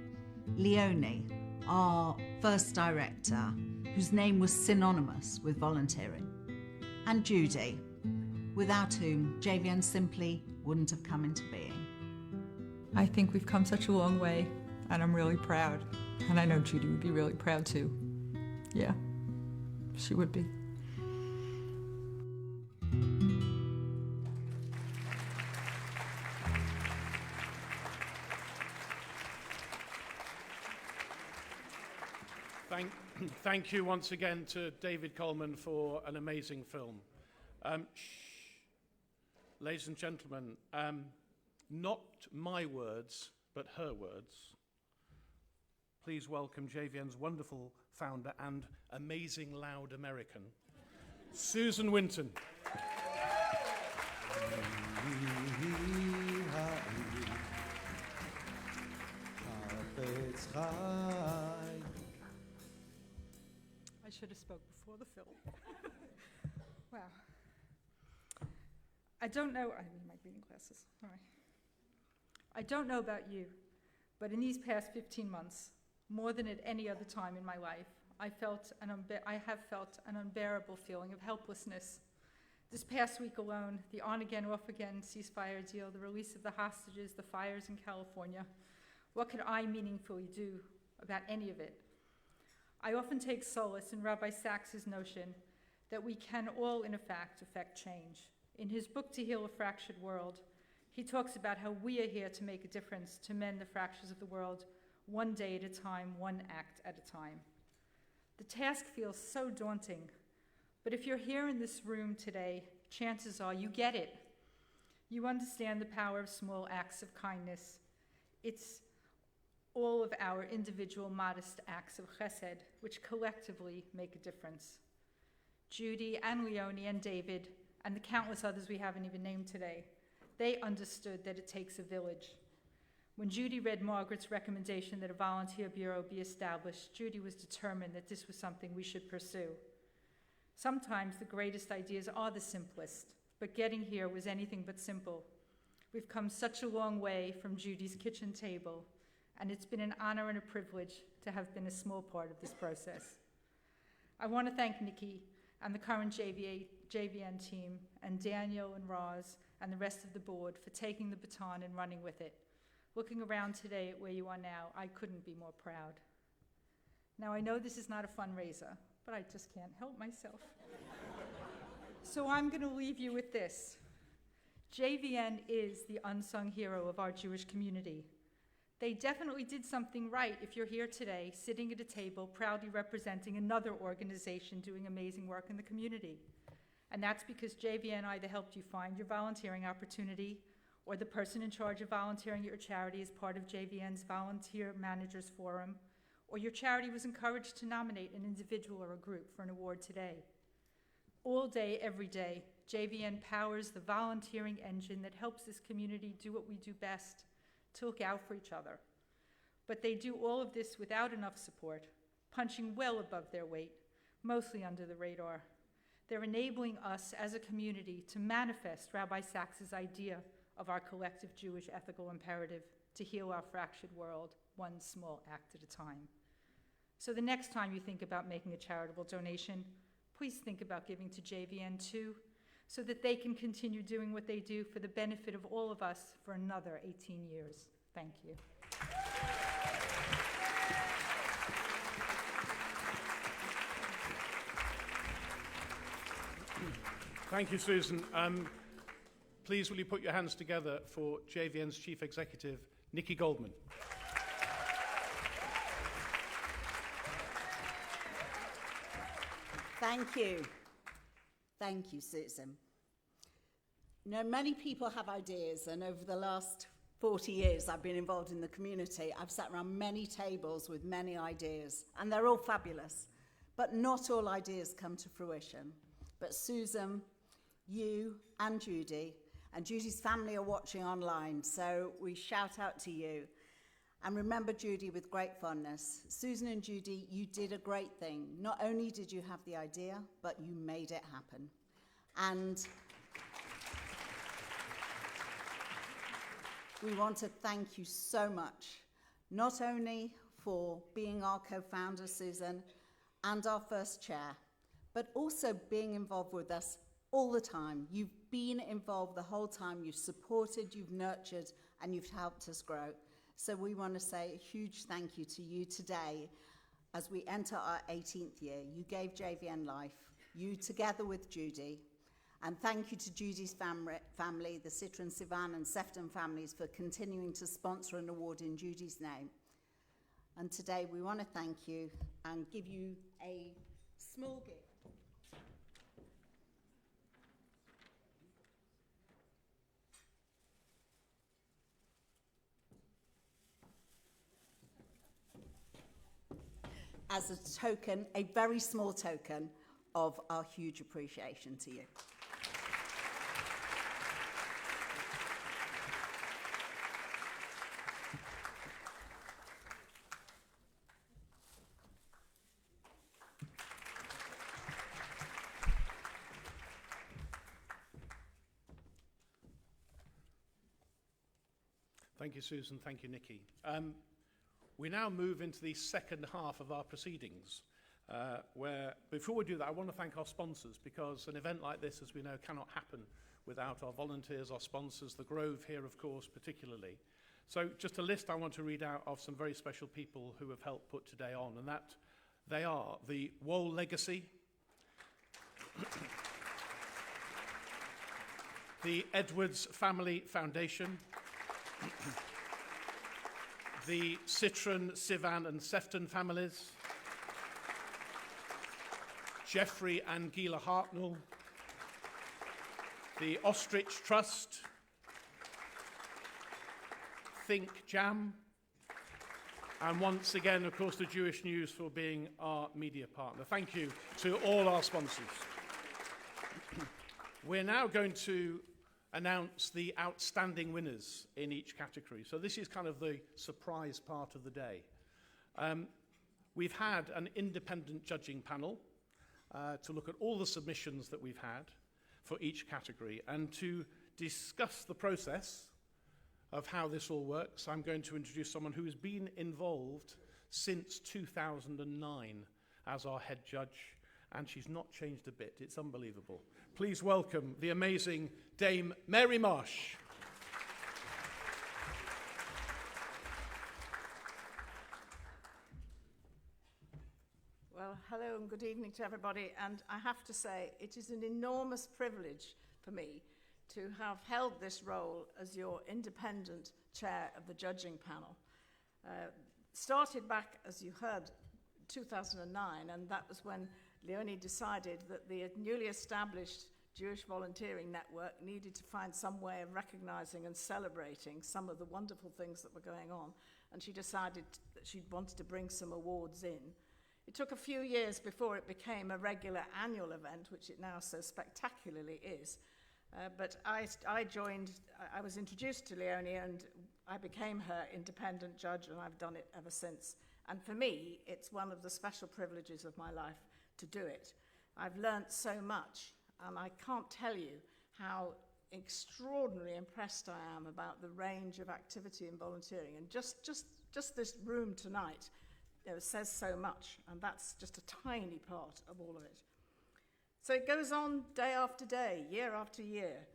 Speaker 15: Leonie, our first director, whose name was synonymous with volunteering. And Judy, without whom JVN simply wouldn't have come into being.
Speaker 10: I think we've come such a long way, and I'm really proud. And I know Judy would be really proud too. Yeah, she would be.
Speaker 3: Thank you once again to David Coleman for an amazing film. Ladies and gentlemen, not my words, but her words. Please welcome JVN's wonderful founder and amazing loud American, Susan Winton.
Speaker 10: I should have spoke before the film. Wow. I don't know, I need my reading glasses, all right. I don't know about you, but in these past 15 months, more than at any other time in my life, I have felt an unbearable feeling of helplessness. This past week alone, the on-again, off-again ceasefire deal, the release of the hostages, the fires in California, what could I meaningfully do about any of it? I often take solace in Rabbi Sachs's notion that we can all, in fact, affect change. In his book, To Heal a Fractured World, he talks about how we are here to make a difference, to mend the fractures of the world, one day at a time, one act at a time. The task feels so daunting, but if you're here in this room today, chances are you get it. You understand the power of small acts of kindness. It's all of our individual modest acts of chesed, which collectively make a difference. Judy and Leonie and David, and the countless others we haven't even named today, they understood that it takes a village. When Judy read Margaret's recommendation that a volunteer bureau be established, Judy was determined that this was something we should pursue. Sometimes the greatest ideas are the simplest, but getting here was anything but simple. We've come such a long way from Judy's kitchen table, and it's been an honor and a privilege to have been a small part of this process. I want to thank Nikki and the current JVN team, and Daniel and Roz and the rest of the board for taking the baton and running with it. Looking around today at where you are now, I couldn't be more proud. Now, I know this is not a fundraiser, but I just can't help myself. So I'm going to leave you with this. JVN is the unsung hero of our Jewish community. They definitely did something right if you're here today, sitting at a table, proudly representing another organization doing amazing work in the community. And that's because JVN either helped you find your volunteering opportunity, or the person in charge of volunteering at your charity is part of JVN's Volunteer Managers Forum, or your charity was encouraged to nominate an individual or a group for an award today. All day, every day, JVN powers the volunteering engine that helps this community do what we do best, to look out for each other. But they do all of this without enough support, punching well above their weight, mostly under the radar. They're enabling us as a community to manifest Rabbi Sachs's idea of our collective Jewish ethical imperative to heal our fractured world one small act at a time. So the next time you think about making a charitable donation, please think about giving to JVN too, so that they can continue doing what they do for the benefit of all of us for another 18 years. Thank you.
Speaker 3: Thank you, Susan. Please, will you put your hands together for JVN's Chief Executive, Nikki Goldman.
Speaker 17: Thank you. Thank you, Susan. You know, many people have ideas, and over the last 40 years I've been involved in the community, I've sat around many tables with many ideas, and they're all fabulous. But not all ideas come to fruition. But Susan, you and Judy's family are watching online, so we shout out to you. And remember Judy with great fondness. Susan and Judy, you did a great thing. Not only did you have the idea, but you made it happen. And we want to thank you so much, not only for being our co-founder, Susan, and our first chair, but also being involved with us all the time. You've been involved the whole time. You've supported, you've nurtured, and you've helped us grow. So we want to say a huge thank you to you today as we enter our 18th year. You gave JVN life, you together with Judy. And thank you to Judy's family, the Citron, Sivan and Sefton families for continuing to sponsor an award in Judy's name. And today we want to thank you and give you a small gift. As a token, a very small token of our huge appreciation to you.
Speaker 3: Thank you, Susan. Thank you, Nikki. We now move into the second half of our proceedings, where, before we do that, I want to thank our sponsors, because an event like this, as we know, cannot happen without our volunteers, our sponsors, the Grove here, of course, particularly. So just a list I want to read out of some very special people who have helped put today on, and that they are the Wool Legacy, the Edwards Family Foundation, the Citron, Sivan and Sefton families, Jeffrey and Gila Hartnell, the Ostrich Trust, Think Jam, and once again, of course, the Jewish News for being our media partner. Thank you to all our sponsors. We're now going to announce the outstanding winners in each category. So this is kind of the surprise part of the day. We've had an independent judging panel to look at all the submissions that we've had for each category, and to discuss the process of how this all works, I'm going to introduce someone who has been involved since 2009 as our head judge, and she's not changed a bit. It's unbelievable. Please welcome the amazing Dame Mary Marsh.
Speaker 13: Well, hello and good evening to everybody. And I have to say, it is an enormous privilege for me to have held this role as your independent chair of the judging panel. Started back, as you heard, 2009, and that was when Leonie decided that the newly established Jewish Volunteering Network needed to find some way of recognizing and celebrating some of the wonderful things that were going on, and she decided that she wanted to bring some awards in. It took a few years before it became a regular annual event, which it now so spectacularly is. But I was introduced to Leonie, and I became her independent judge, and I've done it ever since. And for me, it's one of the special privileges of my life to do it. I've learnt so much, and I can't tell you how extraordinarily impressed I am about the range of activity and volunteering. And just this room tonight, says so much, and that's just a tiny part of all of it. So it goes on day after day, year after year,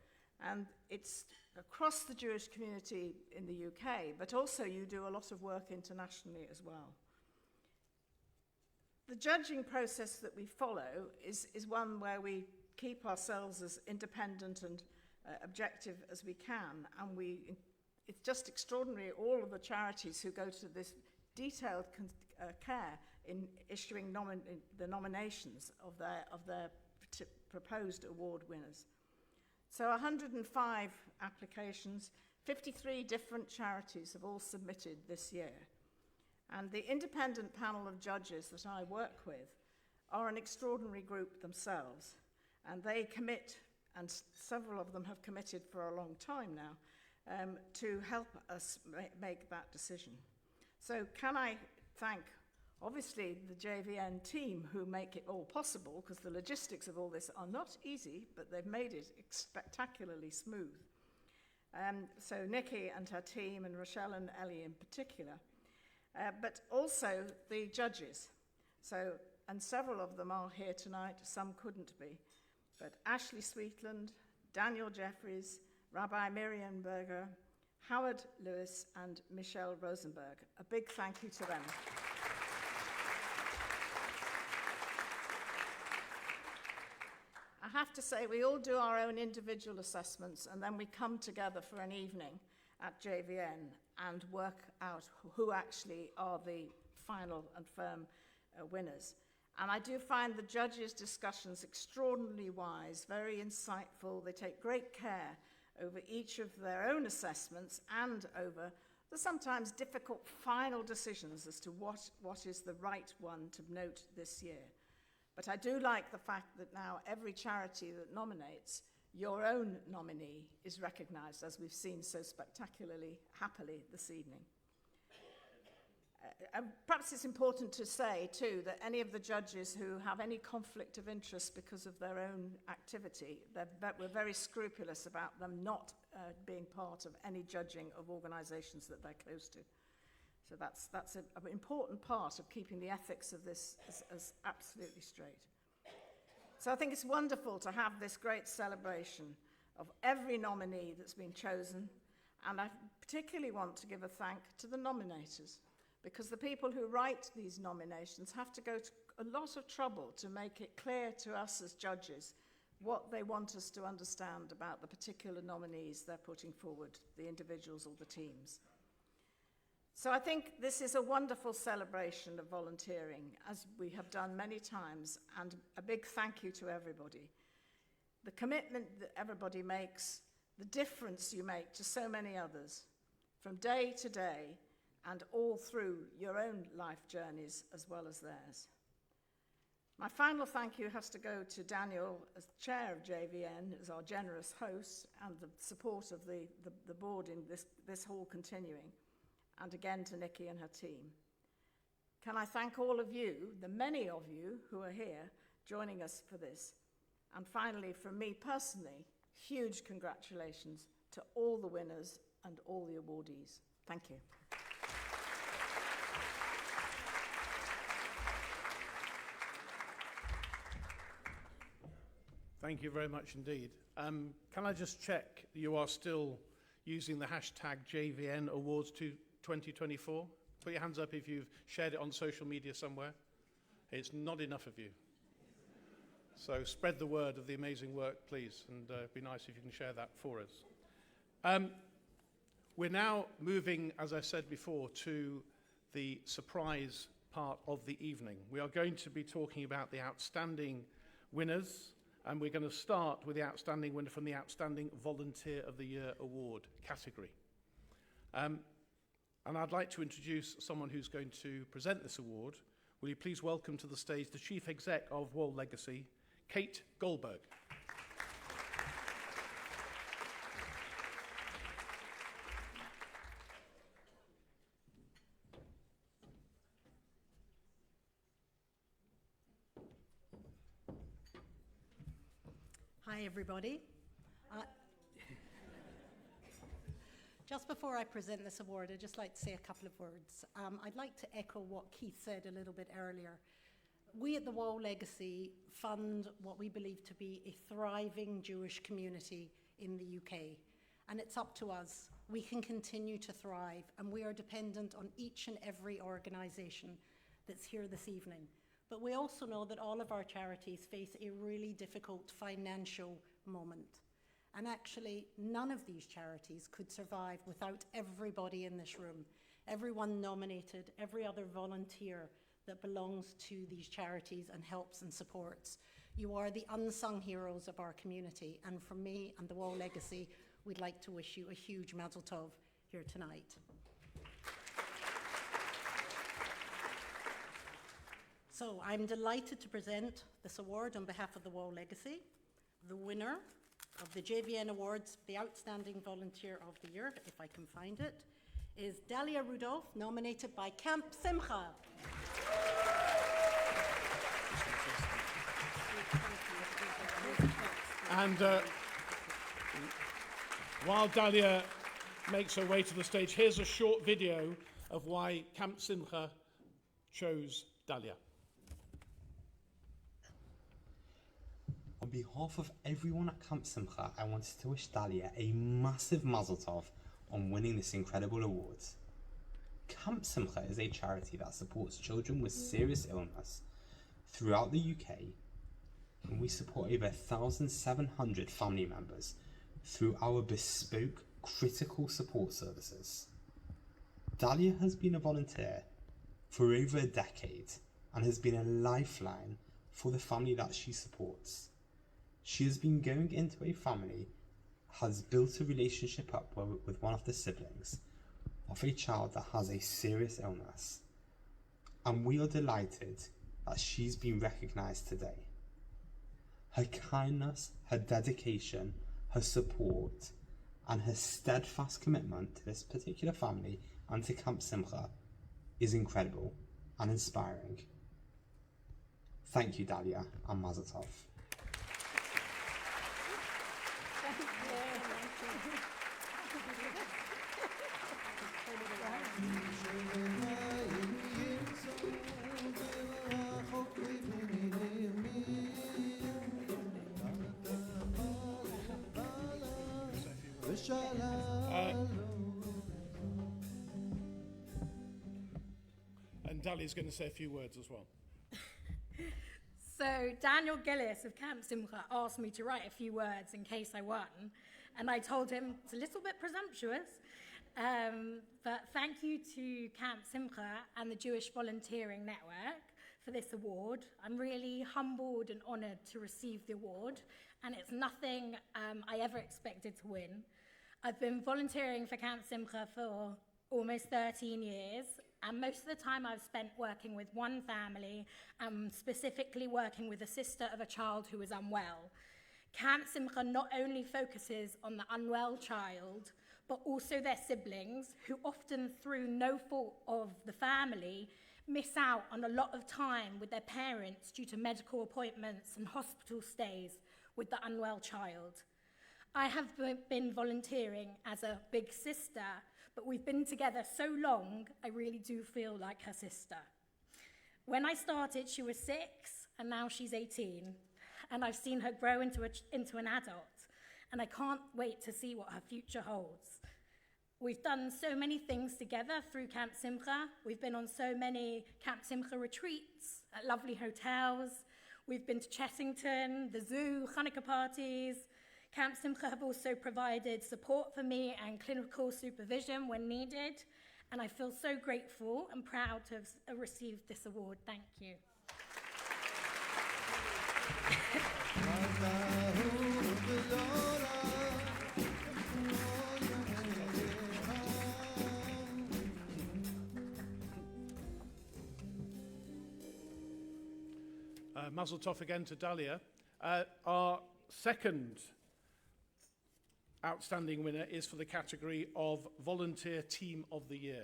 Speaker 13: and it's across the Jewish community in the UK, but also you do a lot of work internationally as well. The judging process that we follow is one where we keep ourselves as independent and objective as we can, and it's just extraordinary, all of the charities who go to this detailed care in issuing the nominations of their proposed award winners. So 105 applications, 53 different charities have all submitted this year. And the independent panel of judges that I work with are an extraordinary group themselves. And they commit, and several of them have committed for a long time now, to help us make that decision. So can I thank, obviously, the JVN team who make it all possible, because the logistics of all this are not easy, but they've made it spectacularly smooth. So Nikki and her team, and Rochelle and Ellie in particular, but also the judges. So, and several of them are here tonight, some couldn't be. But Ashley Sweetland, Daniel Jeffries, Rabbi Miriam Berger, Howard Lewis, and Michelle Rosenberg. A big thank you to them. I have to say, we all do our own individual assessments, and then we come together for an evening at JVN and work out who actually are the final and firm winners. And I do find the judges' discussions extraordinarily wise, very insightful. They take great care over each of their own assessments and over the sometimes difficult final decisions as to what is the right one to note this year. But I do like the fact that now every charity that nominates, your own nominee is recognised, as we've seen so spectacularly happily this evening. Perhaps it's important to say, too, that any of the judges who have any conflict of interest because of their own activity, we're very scrupulous about them not being part of any judging of organisations that they're close to. So that's an important part of keeping the ethics of this as absolutely straight. So I think it's wonderful to have this great celebration of every nominee that's been chosen, and I particularly want to give a thank to the nominators, because the people who write these nominations have to go to a lot of trouble to make it clear to us as judges what they want us to understand about the particular nominees they're putting forward, the individuals or the teams. So I think this is a wonderful celebration of volunteering, as we have done many times, and a big thank you to everybody. The commitment that everybody makes, the difference you make to so many others, from day to day, and all through your own life journeys as well as theirs. My final thank you has to go to Daniel as chair of JVN, as our generous host, and the support of the board in this whole continuing, and again to Nikki and her team. Can I thank all of you, the many of you who are here joining us for this, and finally from me personally, huge congratulations to all the winners and all the awardees. Thank you.
Speaker 3: Thank you very much indeed. Can I just check you are still using the hashtag JVN Awards 2024? Put your hands up if you've shared it on social media somewhere. It's not enough of you. So spread the word of the amazing work, please, and it'd be nice if you can share that for us. We're now moving, as I said before, to the surprise part of the evening. We are going to be talking about the outstanding winners, and we're going to start with the outstanding winner from the Outstanding Volunteer of the Year Award category. And I'd like to introduce someone who's going to present this award. Will you please welcome to the stage the Chief Exec of World Legacy, Kate Goldberg.
Speaker 18: Hi, everybody. Just before I present this award, I'd just like to say a couple of words. I'd like to echo what Keith said a little bit earlier. We at the Wall Legacy fund what we believe to be a thriving Jewish community in the UK. And it's up to us. We can continue to thrive, and we are dependent on each and every organisation that's here this evening. But we also know that all of our charities face a really difficult financial moment. And actually, none of these charities could survive without everybody in this room, everyone nominated, every other volunteer that belongs to these charities and helps and supports. You are the unsung heroes of our community, and from me and the Wall Legacy, we'd like to wish you a huge Mazel Tov here tonight. So I'm delighted to present this award on behalf of the Wall Legacy. The winner of the JVN Awards, the Outstanding Volunteer of the Year, if I can find it, is Dalia Rudolph, nominated by Camp Simcha.
Speaker 3: And while Dalia makes her way to the stage, here's a short video of why Camp Simcha chose Dalia.
Speaker 19: On behalf of everyone at Camp Simcha, I wanted to wish Dalia a massive mazel tov on winning this incredible award. Camp Simcha is a charity that supports children with serious illness throughout the UK, and we support over 1,700 family members through our bespoke critical support services. Dalia has been a volunteer for over a decade and has been a lifeline for the family that she supports. She has been going into a family, has built a relationship up with one of the siblings of a child that has a serious illness, and we are delighted that she's been recognised today. Her kindness, her dedication, her support, and her steadfast commitment to this particular family and to Camp Simcha is incredible and inspiring. Thank you, Dalia, and Mazel Tov.
Speaker 3: And Dalia's going to say a few words as well.
Speaker 20: So Daniel Gillis of Camp Simcha asked me to write a few words in case I won, and I told him it's a little bit presumptuous, but thank you to Camp Simcha and the Jewish Volunteering Network for this award. I'm really humbled and honoured to receive the award, and it's nothing I ever expected to win. I've been volunteering for Camp Simcha for almost 13 years, and most of the time I've spent working with one family, specifically working with a sister of a child who is unwell. Camp Simcha not only focuses on the unwell child, but also their siblings, who often through no fault of the family, miss out on a lot of time with their parents due to medical appointments and hospital stays with the unwell child. I have been volunteering as a big sister, but we've been together so long, I really do feel like her sister. When I started, she was 6, and now she's 18, and I've seen her grow into an adult, and I can't wait to see what her future holds. We've done so many things together through Camp Simcha. We've been on so many Camp Simcha retreats at lovely hotels. We've been to Chessington, the zoo, Hanukkah parties. Camp Simcha have also provided support for me and clinical supervision when needed, and I feel so grateful and proud to have received this award. Thank you.
Speaker 3: Mazel tov again to Dalia. Our second outstanding winner is for the category of Volunteer Team of the Year.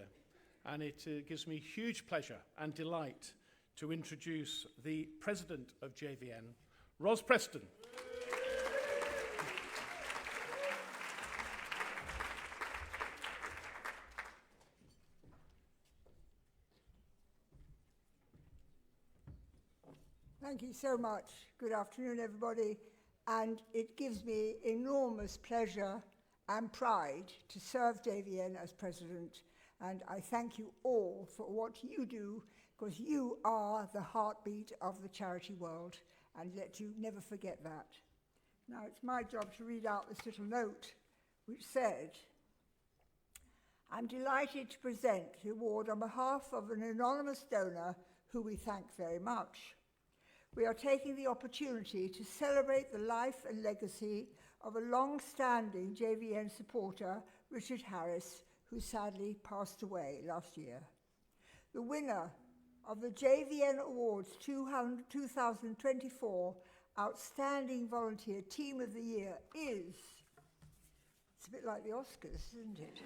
Speaker 3: And it gives me huge pleasure and delight to introduce the President of JVN, Ros Preston.
Speaker 9: Thank you so much. Good afternoon, everybody. And it gives me enormous pleasure and pride to serve JVN as president. And I thank you all for what you do, because you are the heartbeat of the charity world, and let you never forget that. Now it's my job to read out this little note, which said, I'm delighted to present the award on behalf of an anonymous donor who we thank very much. We are taking the opportunity to celebrate the life and legacy of a long-standing JVN supporter, Richard Harris, who sadly passed away last year. The winner of the JVN Awards 2024 Outstanding Volunteer Team of the Year is, it's a bit like the Oscars, isn't it?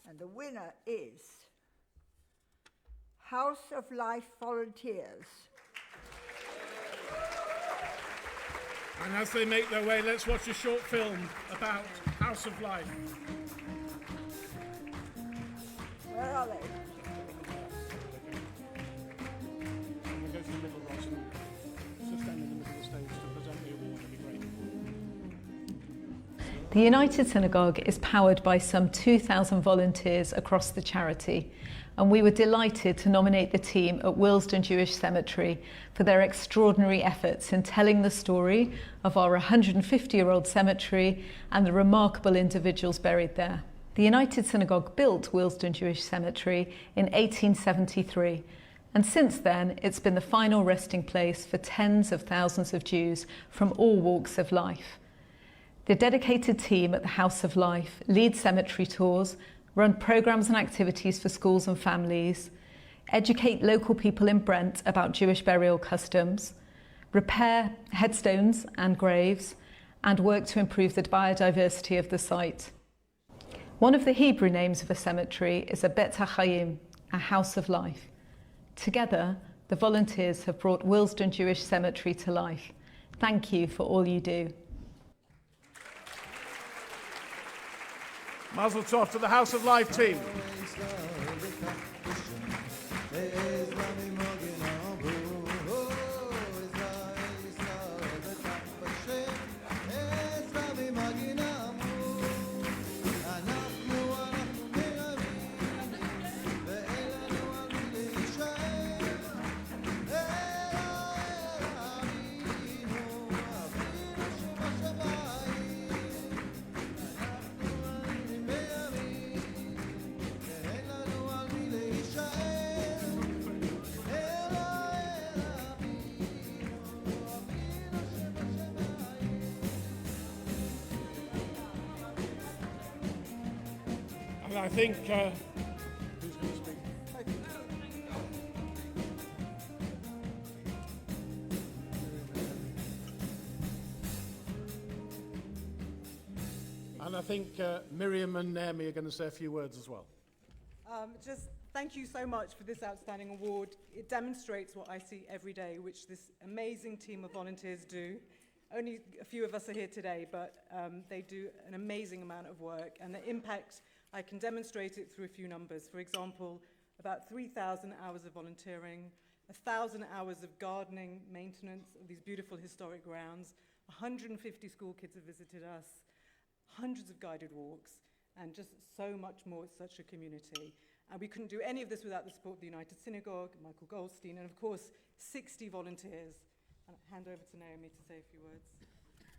Speaker 9: And the winner is House of Life Volunteers.
Speaker 3: And as they make their way, let's watch a short film about House of Life.
Speaker 9: Where are they?
Speaker 3: We'll go to the middle, Ross, and just stand in the middle of the stage to present the award. That'd be great.
Speaker 10: The United Synagogue is powered by some 2,000 volunteers across the charity, and we were delighted to nominate the team at Willesden Jewish Cemetery for their extraordinary efforts in telling the story of our 150-year-old cemetery and the remarkable individuals buried there. The United Synagogue built Willesden Jewish Cemetery in 1873, and since then it's been the final resting place for tens of thousands of Jews from all walks of life. The dedicated team at the House of Life lead cemetery tours, run programmes and activities for schools and families, educate local people in Brent about Jewish burial customs, repair headstones and graves, and work to improve the biodiversity of the site. One of the Hebrew names of a cemetery is a Bet HaChaim, a house of life. Together, the volunteers have brought Willesden Jewish Cemetery to life. Thank you for all you do.
Speaker 3: Mazel tov to the House of Life team. And I think, who's going to speak? And I think Miriam and Naomi are going to say a few words as well.
Speaker 21: Just thank you so much for this outstanding award. It demonstrates what I see every day, which this amazing team of volunteers do. Only a few of us are here today, but they do an amazing amount of work, and the impact, I can demonstrate it through a few numbers. For example, about 3,000 hours of volunteering, 1,000 hours of gardening, maintenance of these beautiful historic grounds, 150 school kids have visited us, hundreds of guided walks, and just so much more. It's such a community. And we couldn't do any of this without the support of the United Synagogue, Michael Goldstein, and of course, 60 volunteers. And I'll hand over to Naomi to say a few words.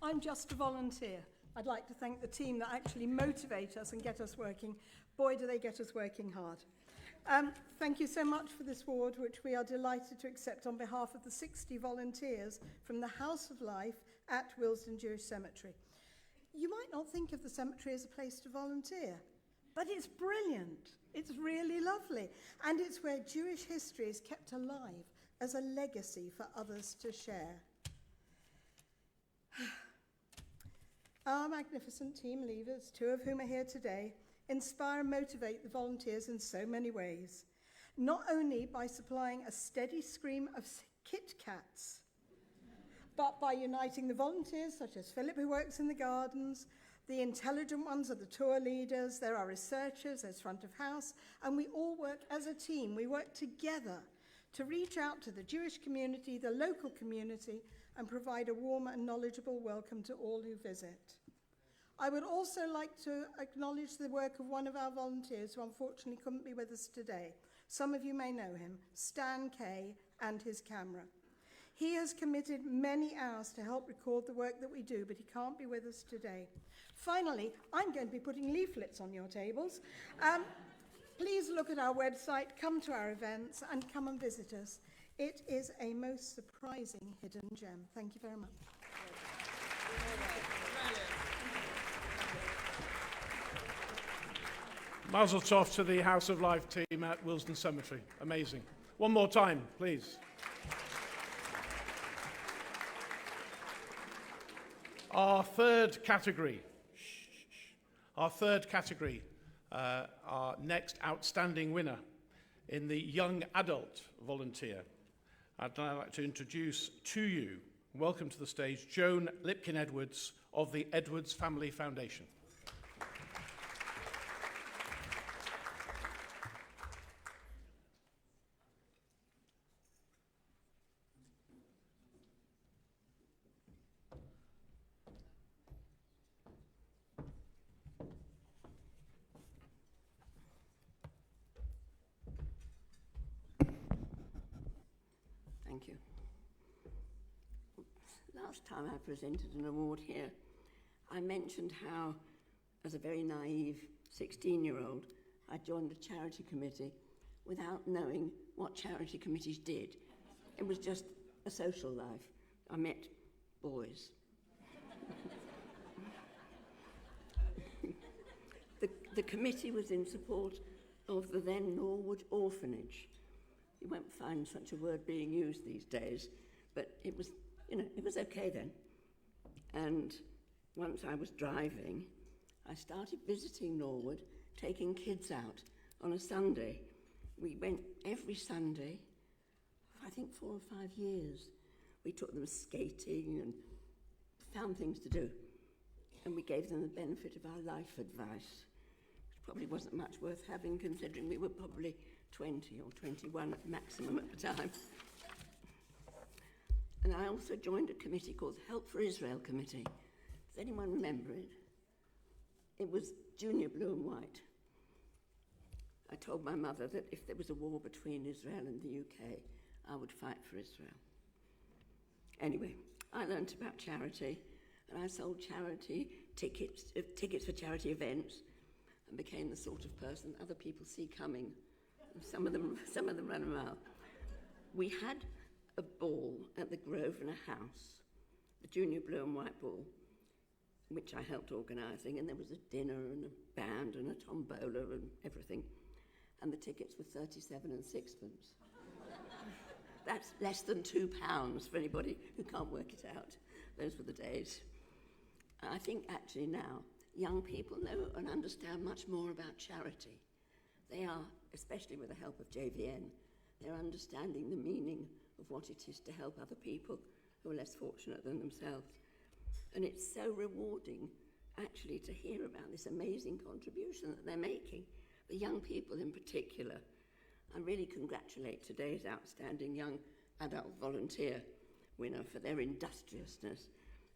Speaker 18: I'm just a volunteer. I'd like to thank the team that actually motivate us and get us working. Boy, do they get us working hard. Thank you so much for this award, which we are delighted to accept on behalf of the 60 volunteers from the House of Life at Willesden Jewish Cemetery. You might not think of the cemetery as a place to volunteer, but it's brilliant. It's really lovely. And it's where Jewish history is kept alive as a legacy for others to share. Our magnificent team leaders, two of whom are here today, inspire and motivate the volunteers in so many ways, not only by supplying a steady stream of Kit Kats, but by uniting the volunteers, such as Philip, who works in the gardens,
Speaker 2: The intelligent ones are the tour leaders, there are researchers, there's front of house, and we all work as a team. We work together to reach out to the Jewish community, the local community, and provide a warm and knowledgeable welcome to all who visit. I would also like to acknowledge the work of one of our volunteers who unfortunately couldn't be with us today. Some of you may know him, Stan Kay, and his camera. He has committed many hours to help record the work that we do, but he can't be with us today. Finally, I'm going to be putting leaflets on your tables. Please look at our website, come to our events, and come and visit us. It is a most surprising hidden gem. Thank you very much.
Speaker 3: Mazel tov to the House of Life team at Willesden Cemetery. Amazing. One more time, please. Our third category, our next outstanding winner in the Young Adult Volunteer. I'd now like to introduce to you, welcome to the stage, Joan Lipkin-Edwards of the Edwards Family Foundation.
Speaker 22: Thank you. Last time I presented an award here, I mentioned how, as a very naive 16-year-old, I joined the charity committee without knowing what charity committees did. It was just a social life. I met boys. The committee was in support of the then Norwood Orphanage. You won't find such a word being used these days, but it was, it was okay then. And once I was driving, I started visiting Norwood, taking kids out on a Sunday. We went every Sunday, I think 4 or 5 years. We took them skating and found things to do. And we gave them the benefit of our life advice, which probably wasn't much worth having considering we were probably 20 or 21 at maximum at the time. And I also joined a committee called the Help for Israel Committee. Does anyone remember it? It was junior blue and white. I told my mother that if there was a war between Israel and the UK, I would fight for Israel. Anyway, I learnt about charity, and I sold charity tickets for charity events, and became the sort of person other people see coming. Some of them run a mile. We had a ball at the Grosvenor House, the Junior Blue and White Ball, which I helped organising, and there was a dinner and a band and a tombola and everything, and the tickets were 37 and sixpence. That's less than £2 for anybody who can't work it out. Those were the days. I think actually now young people know and understand much more about charity. They are, especially with the help of JVN, they're understanding the meaning of what it is to help other people who are less fortunate than themselves. And it's so rewarding, actually, to hear about this amazing contribution that they're making, the young people in particular. I really congratulate today's outstanding young adult volunteer winner for their industriousness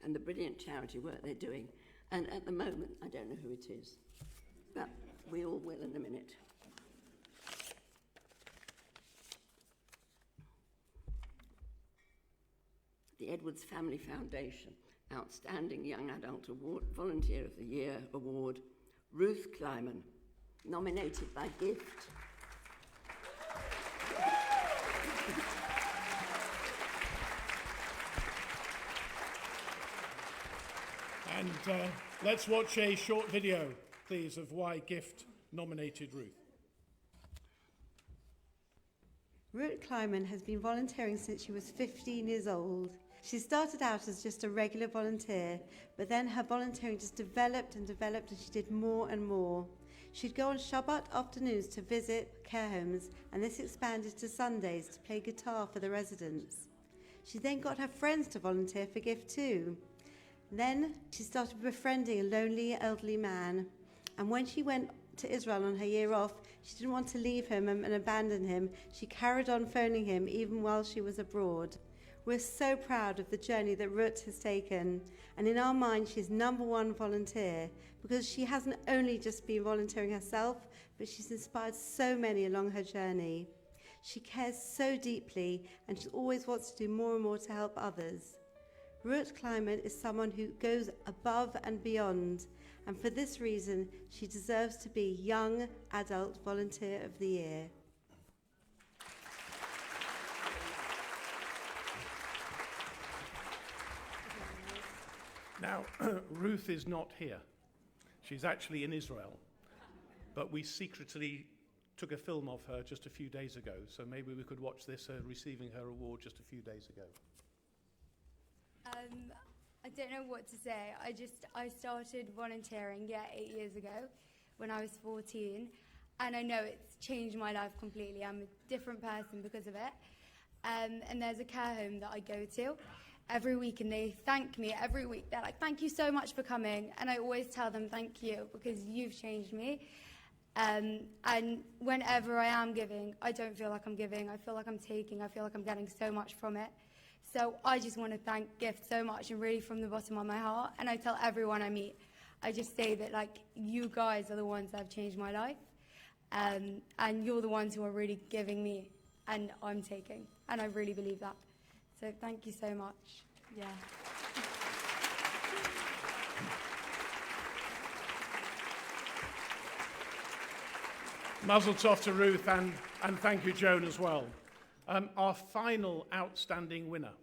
Speaker 22: and the brilliant charity work they're doing. And at the moment, I don't know who it is, but we all will in a minute. The Edwards Family Foundation Outstanding Young Adult Award, Volunteer of the Year Award, Ruth Kleiman, nominated by Gift.
Speaker 3: And let's watch a short video, please, of why Gift nominated Ruth.
Speaker 23: Ruth Kleiman has been volunteering since she was 15 years old. She started out as just a regular volunteer, but then her volunteering just developed and developed, and she did more and more. She'd go on Shabbat afternoons to visit care homes, and this expanded to Sundays to play guitar for the residents. She then got her friends to volunteer for Gift too. Then she started befriending a lonely elderly man. And when she went to Israel on her year off, she didn't want to leave him and abandon him. She carried on phoning him even while she was abroad. We're so proud of the journey that Ruth has taken. And in our mind, she's #1 volunteer because she hasn't only just been volunteering herself, but she's inspired so many along her journey. She cares so deeply and she always wants to do more and more to help others. Ruth Kleiman is someone who goes above and beyond, and for this reason, she deserves to be Young Adult Volunteer of the Year.
Speaker 3: Now, Ruth is not here. She's actually in Israel, but we secretly took a film of her just a few days ago, so maybe we could watch this, receiving her award just a few days ago.
Speaker 1: I don't know what to say. I started volunteering 8 years ago when I was 14, and I know it's changed my life completely. I'm a different person because of it. And there's a care home that I go to every week, and they thank me every week. They're like, "Thank you so much for coming," and I always tell them thank you because you've changed me. And whenever I am giving, I don't feel like I'm giving. I feel like I'm taking. I feel like I'm getting so much from it. So I just want to thank Gift so much, and really from the bottom of my heart. And I tell everyone I meet, I just say that, like, you guys are the ones that have changed my life. And you're the ones who are really giving me, and I'm taking. And I really believe that. So thank you so much. Yeah.
Speaker 3: Mazel tov to Ruth, and thank you, Joan, as well. Our final outstanding winner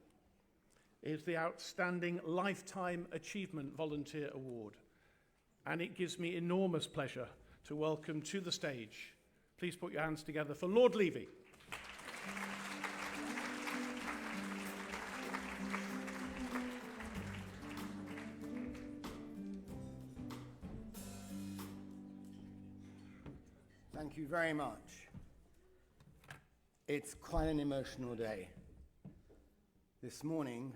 Speaker 3: is the Outstanding Lifetime Achievement Volunteer Award. And it gives me enormous pleasure to welcome to the stage, please put your hands together for Lord Levy.
Speaker 5: Thank you very much. It's quite an emotional day. This morning,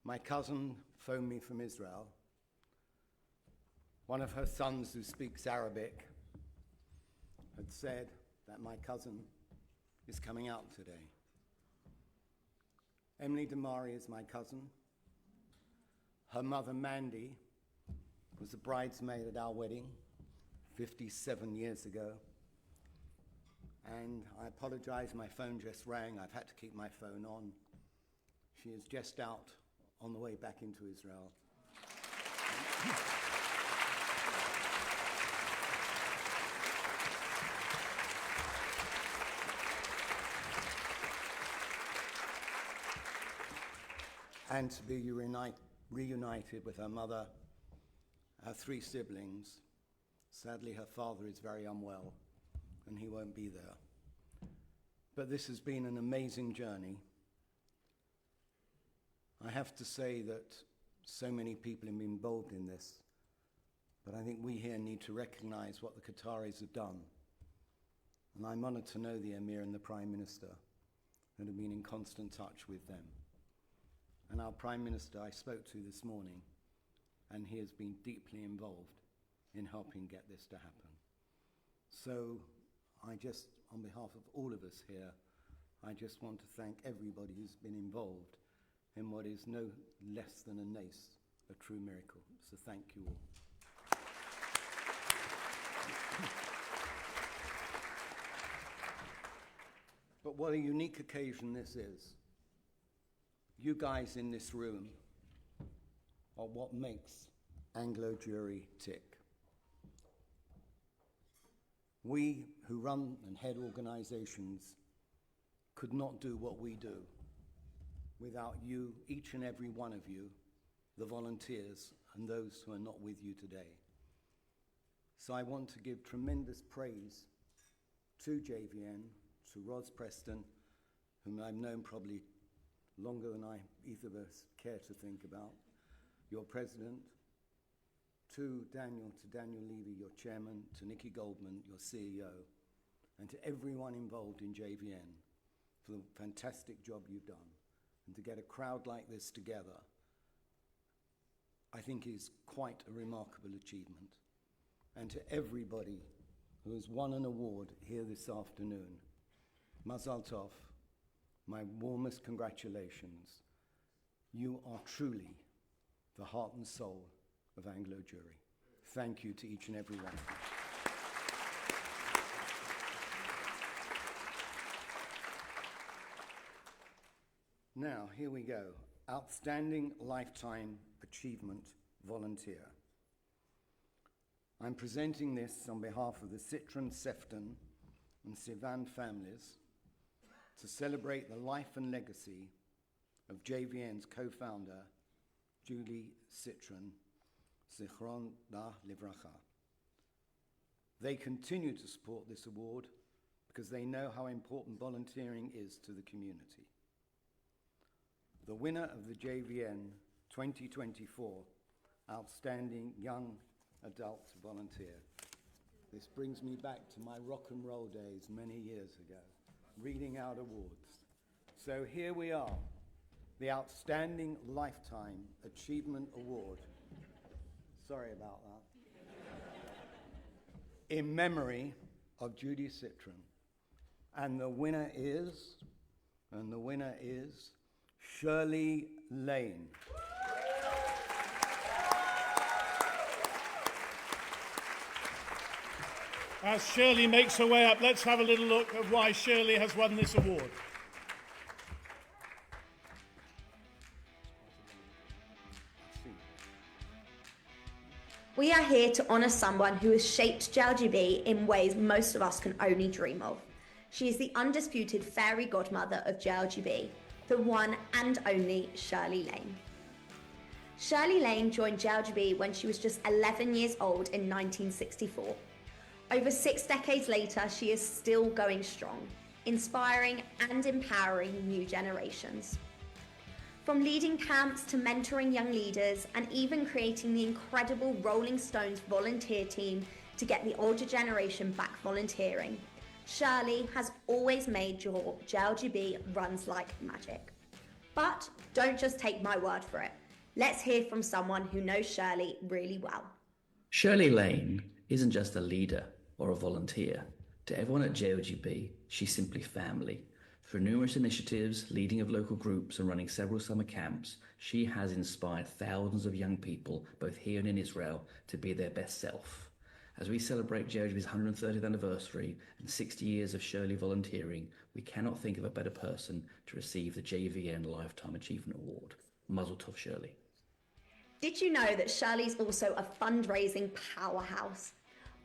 Speaker 5: my cousin phoned me from Israel. One of her sons who speaks Arabic had said that my cousin is coming out today. Emily Damari is my cousin. Her mother, Mandy, was the bridesmaid at our wedding 57 years ago. And I apologize, my phone just rang. I've had to keep my phone on. She is just out on the way back into Israel. And to be reunited with her mother, her 3 siblings. Sadly, her father is very unwell, and he won't be there. But this has been an amazing journey. I have to say that so many people have been involved in this, but I think we here need to recognize what the Qataris have done. And I'm honored to know the Emir and the Prime Minister and have been in constant touch with them. And our Prime Minister I spoke to this morning, and he has been deeply involved in helping get this to happen. So I just, on behalf of all of us here, I just want to thank everybody who's been involved in what is no less than a true miracle. So thank you all. But what a unique occasion this is. You guys in this room are what makes Anglo Jury tick. We who run and head organizations could not do what we do without you, each and every one of you, the volunteers and those who are not with you today. So I want to give tremendous praise to JVN, to Ros Preston, whom I've known probably longer than either of us care to think about, your president, to Daniel Levy, your chairman, to Nikki Goldman, your CEO, and to everyone involved in JVN for the fantastic job you've done. And to get a crowd like this together I think is quite a remarkable achievement. And to everybody who has won an award here this afternoon, Mazal Tov, my warmest congratulations. You are truly the heart and soul of Anglo Jury. Thank you to each and every one of you. Now, here we go. Outstanding Lifetime Achievement Volunteer. I'm presenting this on behalf of the Citron, Sefton and Sivan families to celebrate the life and legacy of JVN's co-founder, Julie Citron, Zichron da Livracha. They continue to support this award because they know how important volunteering is to the community. The winner of the JVN 2024 Outstanding Young Adult Volunteer. This brings me back to my rock and roll days many years ago, reading out awards. So here we are, the Outstanding Lifetime Achievement Award. Sorry about that. In memory of Judy Citron. And the winner is Shirley Lane.
Speaker 3: As Shirley makes her way up, let's have a little look at why Shirley has won this award.
Speaker 6: We are here to honour someone who has shaped JLGB in ways most of us can only dream of. She is the undisputed fairy godmother of JLGB, the one and only Shirley Lane. Shirley Lane joined JLGB when she was just 11 years old in 1964. Over 6 decades later, she is still going strong, inspiring and empowering new generations. From leading camps to mentoring young leaders and even creating the incredible Rolling Stones volunteer team to get the older generation back volunteering, Shirley has always made sure JLGB runs like magic. But don't just take my word for it. Let's hear from someone who knows Shirley really well.
Speaker 7: Shirley Lane isn't just a leader or a volunteer. To everyone at JLGB, she's simply family. Through numerous initiatives, leading of local groups and running several summer camps, she has inspired thousands of young people, both here and in Israel, to be their best self. As we celebrate JLGB's 130th anniversary and 60 years of Shirley volunteering, we cannot think of a better person to receive the JVN Lifetime Achievement Award. Mazel tov, Shirley.
Speaker 6: Did you know that Shirley's also a fundraising powerhouse?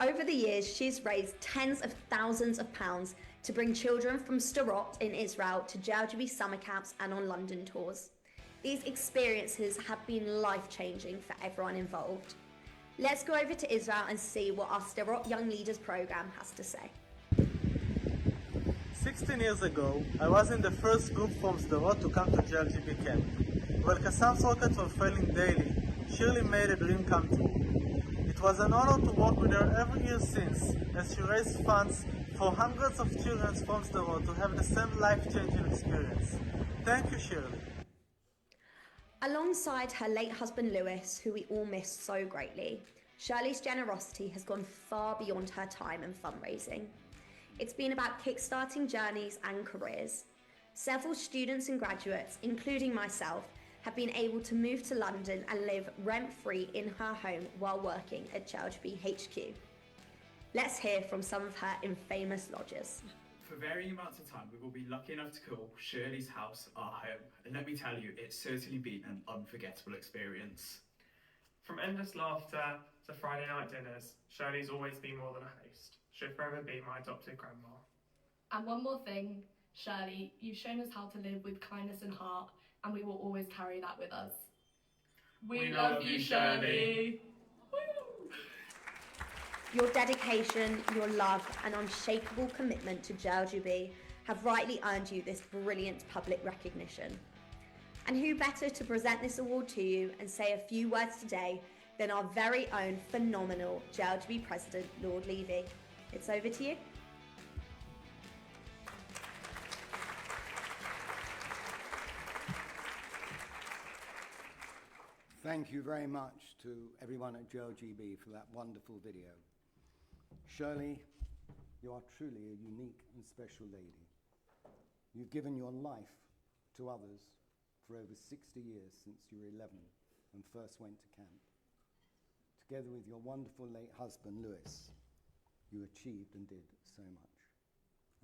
Speaker 6: Over the years, she's raised tens of thousands of pounds to bring children from Sderot in Israel to JLGB summer camps and on London tours. These experiences have been life-changing for everyone involved. Let's go over to Israel and see what our Sderot Young Leaders program has to say.
Speaker 8: 16 years ago, I was in the first group from Sderot to come to JLGB camp. While Kassam's rockets were failing daily, Shirley made a dream come true. It was an honor to work with her every year since, as she raised funds for hundreds of children from Sderot to have the same life-changing experience. Thank you, Shirley.
Speaker 6: Alongside her late husband Lewis, who we all miss so greatly, Shirley's generosity has gone far beyond her time and fundraising. It's been about kickstarting journeys and careers. Several students and graduates, including myself, have been able to move to London and live rent-free in her home while working at JLGB HQ. Let's hear from some of her infamous lodgers.
Speaker 24: For varying amounts of time, we will be lucky enough to call Shirley's house our home. And let me tell you, it's certainly been an unforgettable experience.
Speaker 25: From endless laughter to Friday night dinners, Shirley's always been more than a host. She'll forever be my adopted grandma.
Speaker 26: And one more thing, Shirley, you've shown us how to live with kindness and heart, and we will always carry that with us. We love you, Shirley.
Speaker 6: Your dedication, your love and unshakable commitment to JLGB have rightly earned you this brilliant public recognition. And who better to present this award to you and say a few words today than our very own phenomenal JLGB President, Lord Levy. It's over to you.
Speaker 5: Thank you very much to everyone at JLGB for that wonderful video. Shirley, you are truly a unique and special lady. You've given your life to others for over 60 years since you were 11 and first went to camp. Together with your wonderful late husband, Lewis, you achieved and did so much.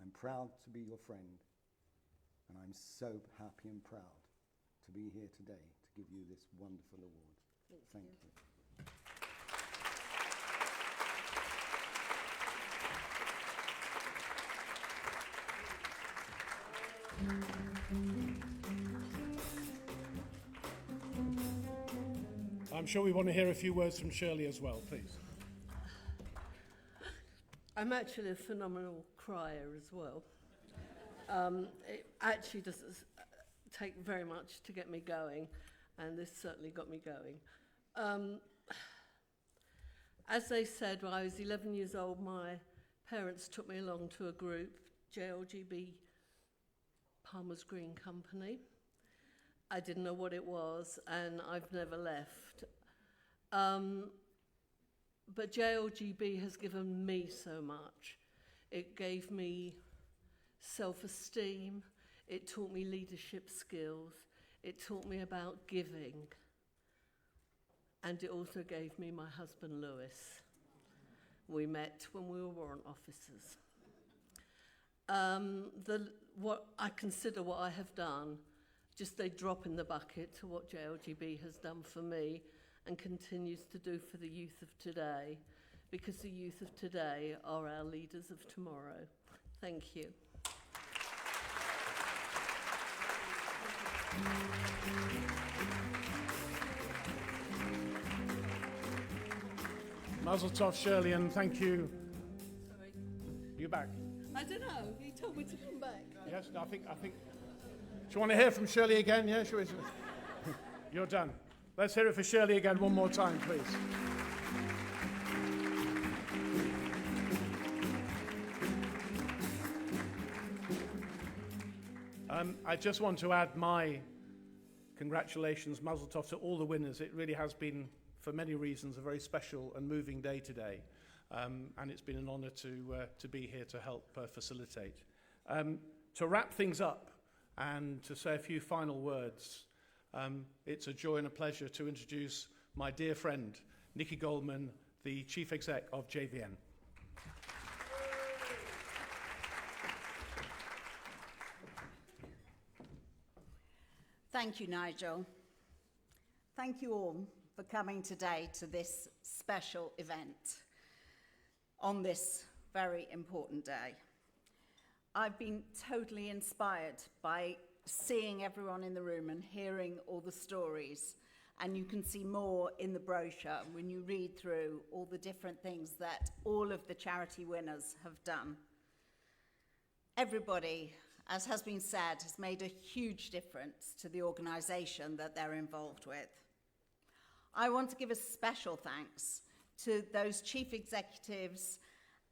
Speaker 5: I'm proud to be your friend, and I'm so happy and proud to be here today to give you this wonderful award. Thank you.
Speaker 3: I'm sure we want to hear a few words from Shirley as well, please.
Speaker 4: I'm actually a phenomenal crier as well. It actually doesn't take very much to get me going, and this certainly got me going. As they said, when I was 11 years old, my parents took me along to a group, JLGB Palmer's Green Company. I didn't know what it was, and I've never left. But JLGB has given me so much. It gave me self-esteem, it taught me leadership skills, it taught me about giving, and it also gave me my husband Lewis. We met when we were warrant officers. What I consider what I have done, just a drop in the bucket to what JLGB has done for me and continues to do for the youth of today, because the youth of today are our leaders of tomorrow. Thank you.
Speaker 3: Mazel tov, Shirley, and thank you.
Speaker 4: Sorry.
Speaker 3: You back?
Speaker 4: I don't know. He told me to come back.
Speaker 3: Yes, I think. Do you want to hear from Shirley again? Yeah, sure. You're done. Let's hear it for Shirley again one more time, please. I just want to add my congratulations, mazel tov, to all the winners. It really has been, for many reasons, a very special and moving day today. And it's been an honour to be here to help facilitate. To wrap things up and to say a few final words, it's a joy and a pleasure to introduce my dear friend, Nikki Goldman, the Chief Exec of JVN.
Speaker 17: Thank you, Nigel. Thank you all for coming today to this special event on this very important day. I've been totally inspired by seeing everyone in the room and hearing all the stories, and you can see more in the brochure when you read through all the different things that all of the charity winners have done. Everybody, as has been said, has made a huge difference to the organisation that they're involved with. I want to give a special thanks to those chief executives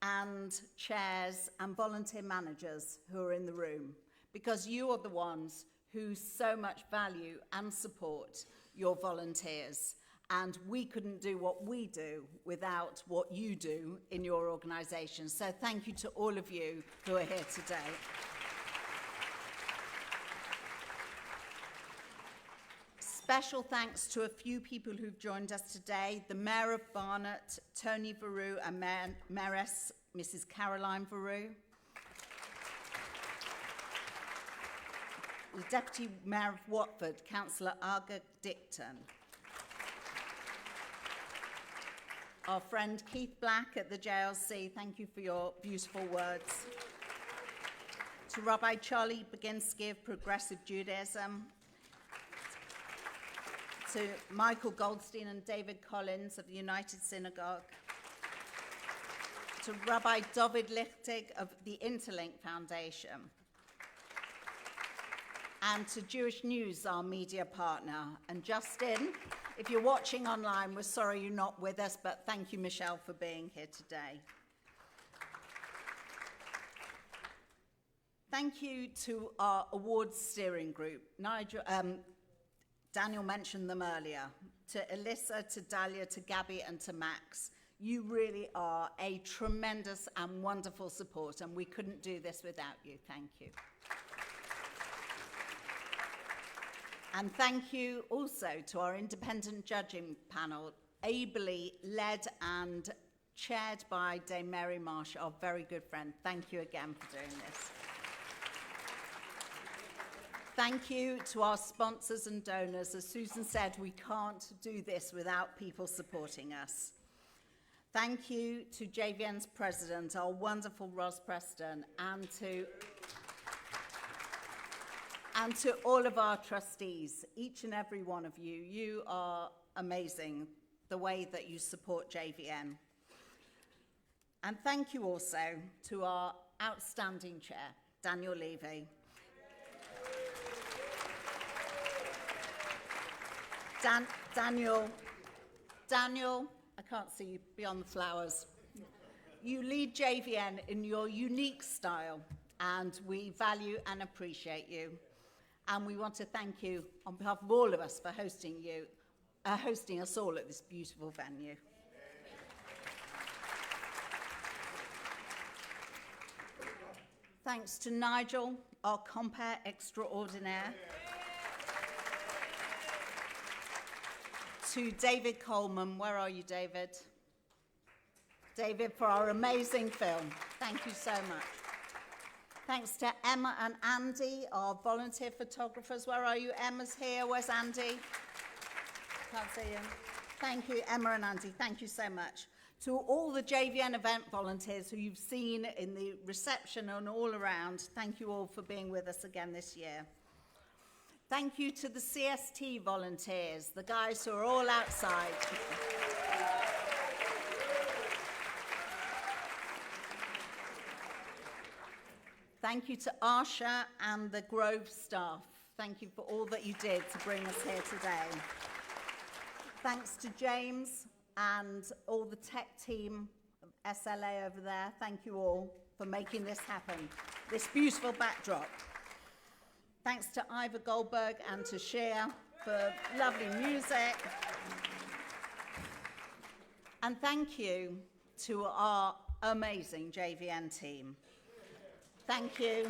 Speaker 17: and chairs and volunteer managers who are in the room, because you are the ones who so much value and support your volunteers, and we couldn't do what we do without what you do in your organisation. So thank you to all of you who are here today. Special thanks to a few people who've joined us today: the Mayor of Barnet, Tony Veru, and Mayoress Mrs. Caroline Veru. The Deputy Mayor of Watford, Councillor Arga Dicton. Our friend Keith Black at the JLC, thank you for your beautiful words. To Rabbi Charlie Baginski of Progressive Judaism. To Michael Goldstein and David Collins of the United Synagogue. To Rabbi David Lichtig of the Interlink Foundation. And to Jewish News, our media partner. And Justin, if you're watching online, we're sorry you're not with us, but thank you, Michelle, for being here today. Thank you to our awards steering group. Daniel mentioned them earlier. to Alyssa, to Dahlia, to Gabby, and to Max. You really are a tremendous and wonderful support, and we couldn't do this without you. Thank you. And thank you also to our independent judging panel, ably led and chaired by Dame Mary Marsh, our very good friend. Thank you again for doing this. Thank you to our sponsors and donors. As Susan said, we can't do this without people supporting us. Thank you to JVN's president, our wonderful Ros Preston, and to all of our trustees, each and every one of you. You are amazing, the way that you support JVN. And thank you also to our outstanding chair, Daniel Levy. Daniel, I can't see you beyond the flowers. You lead JVN in your unique style, and we value and appreciate you. And we want to thank you on behalf of all of us for hosting us all at this beautiful venue. Thanks to Nigel, our compere extraordinaire. To David Coleman. Where are you, David? David, for our amazing film. Thank you so much. Thanks to Emma and Andy, our volunteer photographers. Where are you? Emma's here. Where's Andy? Can't see him. Thank you, Emma and Andy. Thank you so much. To all the JVN event volunteers who you've seen in the reception and all around, thank you all for being with us again this year. Thank you to the CST volunteers, the guys who are all outside. Thank you to Arsha and the Grove staff. Thank you for all that you did to bring us here today. Thanks to James and all the tech team of SLA over there. Thank you all for making this happen, this beautiful backdrop. Thanks to Ivor Goldberg and to Shea for lovely music. And thank you to our amazing JVN team. Thank you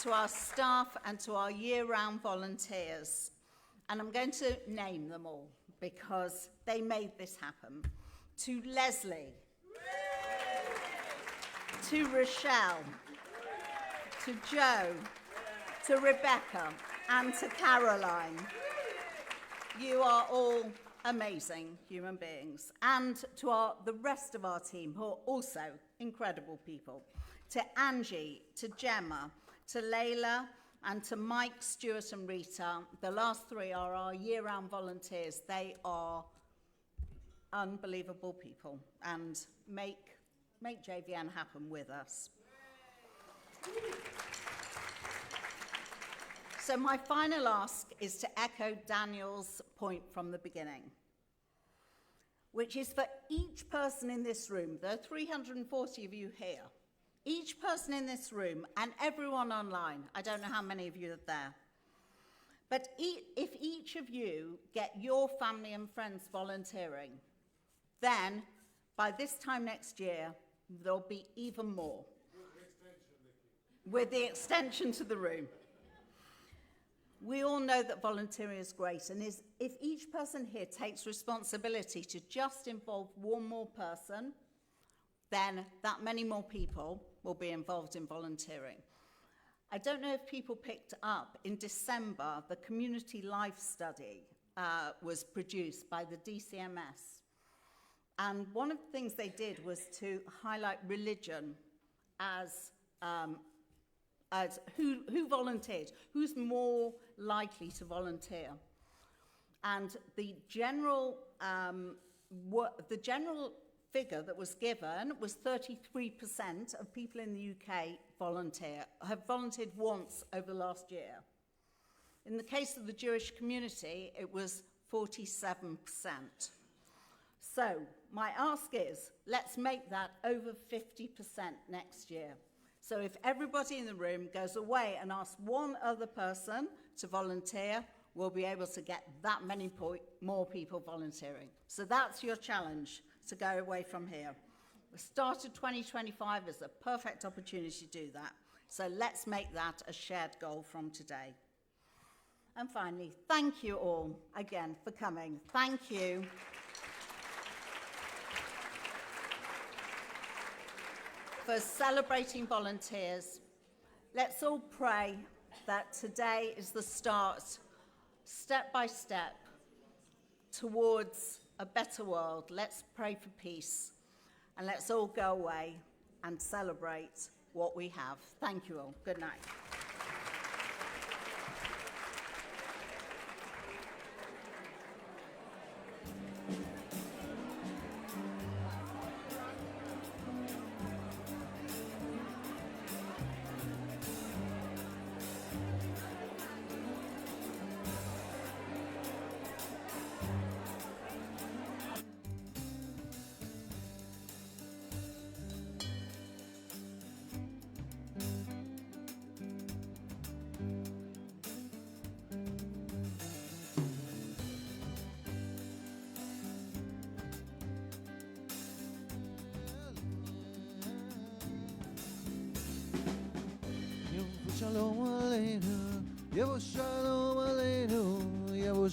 Speaker 17: to our staff and to our year-round volunteers. And I'm going to name them all because they made this happen. To Leslie, to Rochelle, to Joe, to Rebecca, and to Caroline. You are all amazing human beings. And to the rest of our team, who are also incredible people. To Angie, to Gemma, to Layla, and to Mike, Stuart, and Rita. The last three are our year-round volunteers. They are unbelievable people and make JVN happen with us. So my final ask is to echo Daniel's point from the beginning, which is for each person in this room, there are 340 of you here, each person in this room and everyone online, I don't know how many of you are there, but if each of you get your family and friends volunteering, then by this time next year, there'll be even more. With the extension to the room. We all know that volunteering is great, and if each person here takes responsibility to just involve one more person, then that many more people will be involved in volunteering. I don't know if people picked up, in December, the Community Life Study was produced by the DCMS. And one of the things they did was to highlight religion as who volunteered, who's more likely to volunteer. And the general figure that was given was 33% of people in the UK have volunteered once over the last year. In the case of the Jewish community, it was 47%. So my ask is, let's make that over 50% next year. So if everybody in the room goes away and asks one other person to volunteer, we'll be able to get that many more people volunteering. So that's your challenge, to go away from here. The start of 2025 is a perfect opportunity to do that. So let's make that a shared goal from today. And finally, thank you all again for coming. Thank you. For celebrating volunteers, let's all pray that today is the start, step by step, towards a better world. Let's pray for peace, and let's all go away and celebrate what we have. Thank you all. Good night.
Speaker 11: Shalom Aleinu, Yevo Shalom Aleinu, Yevo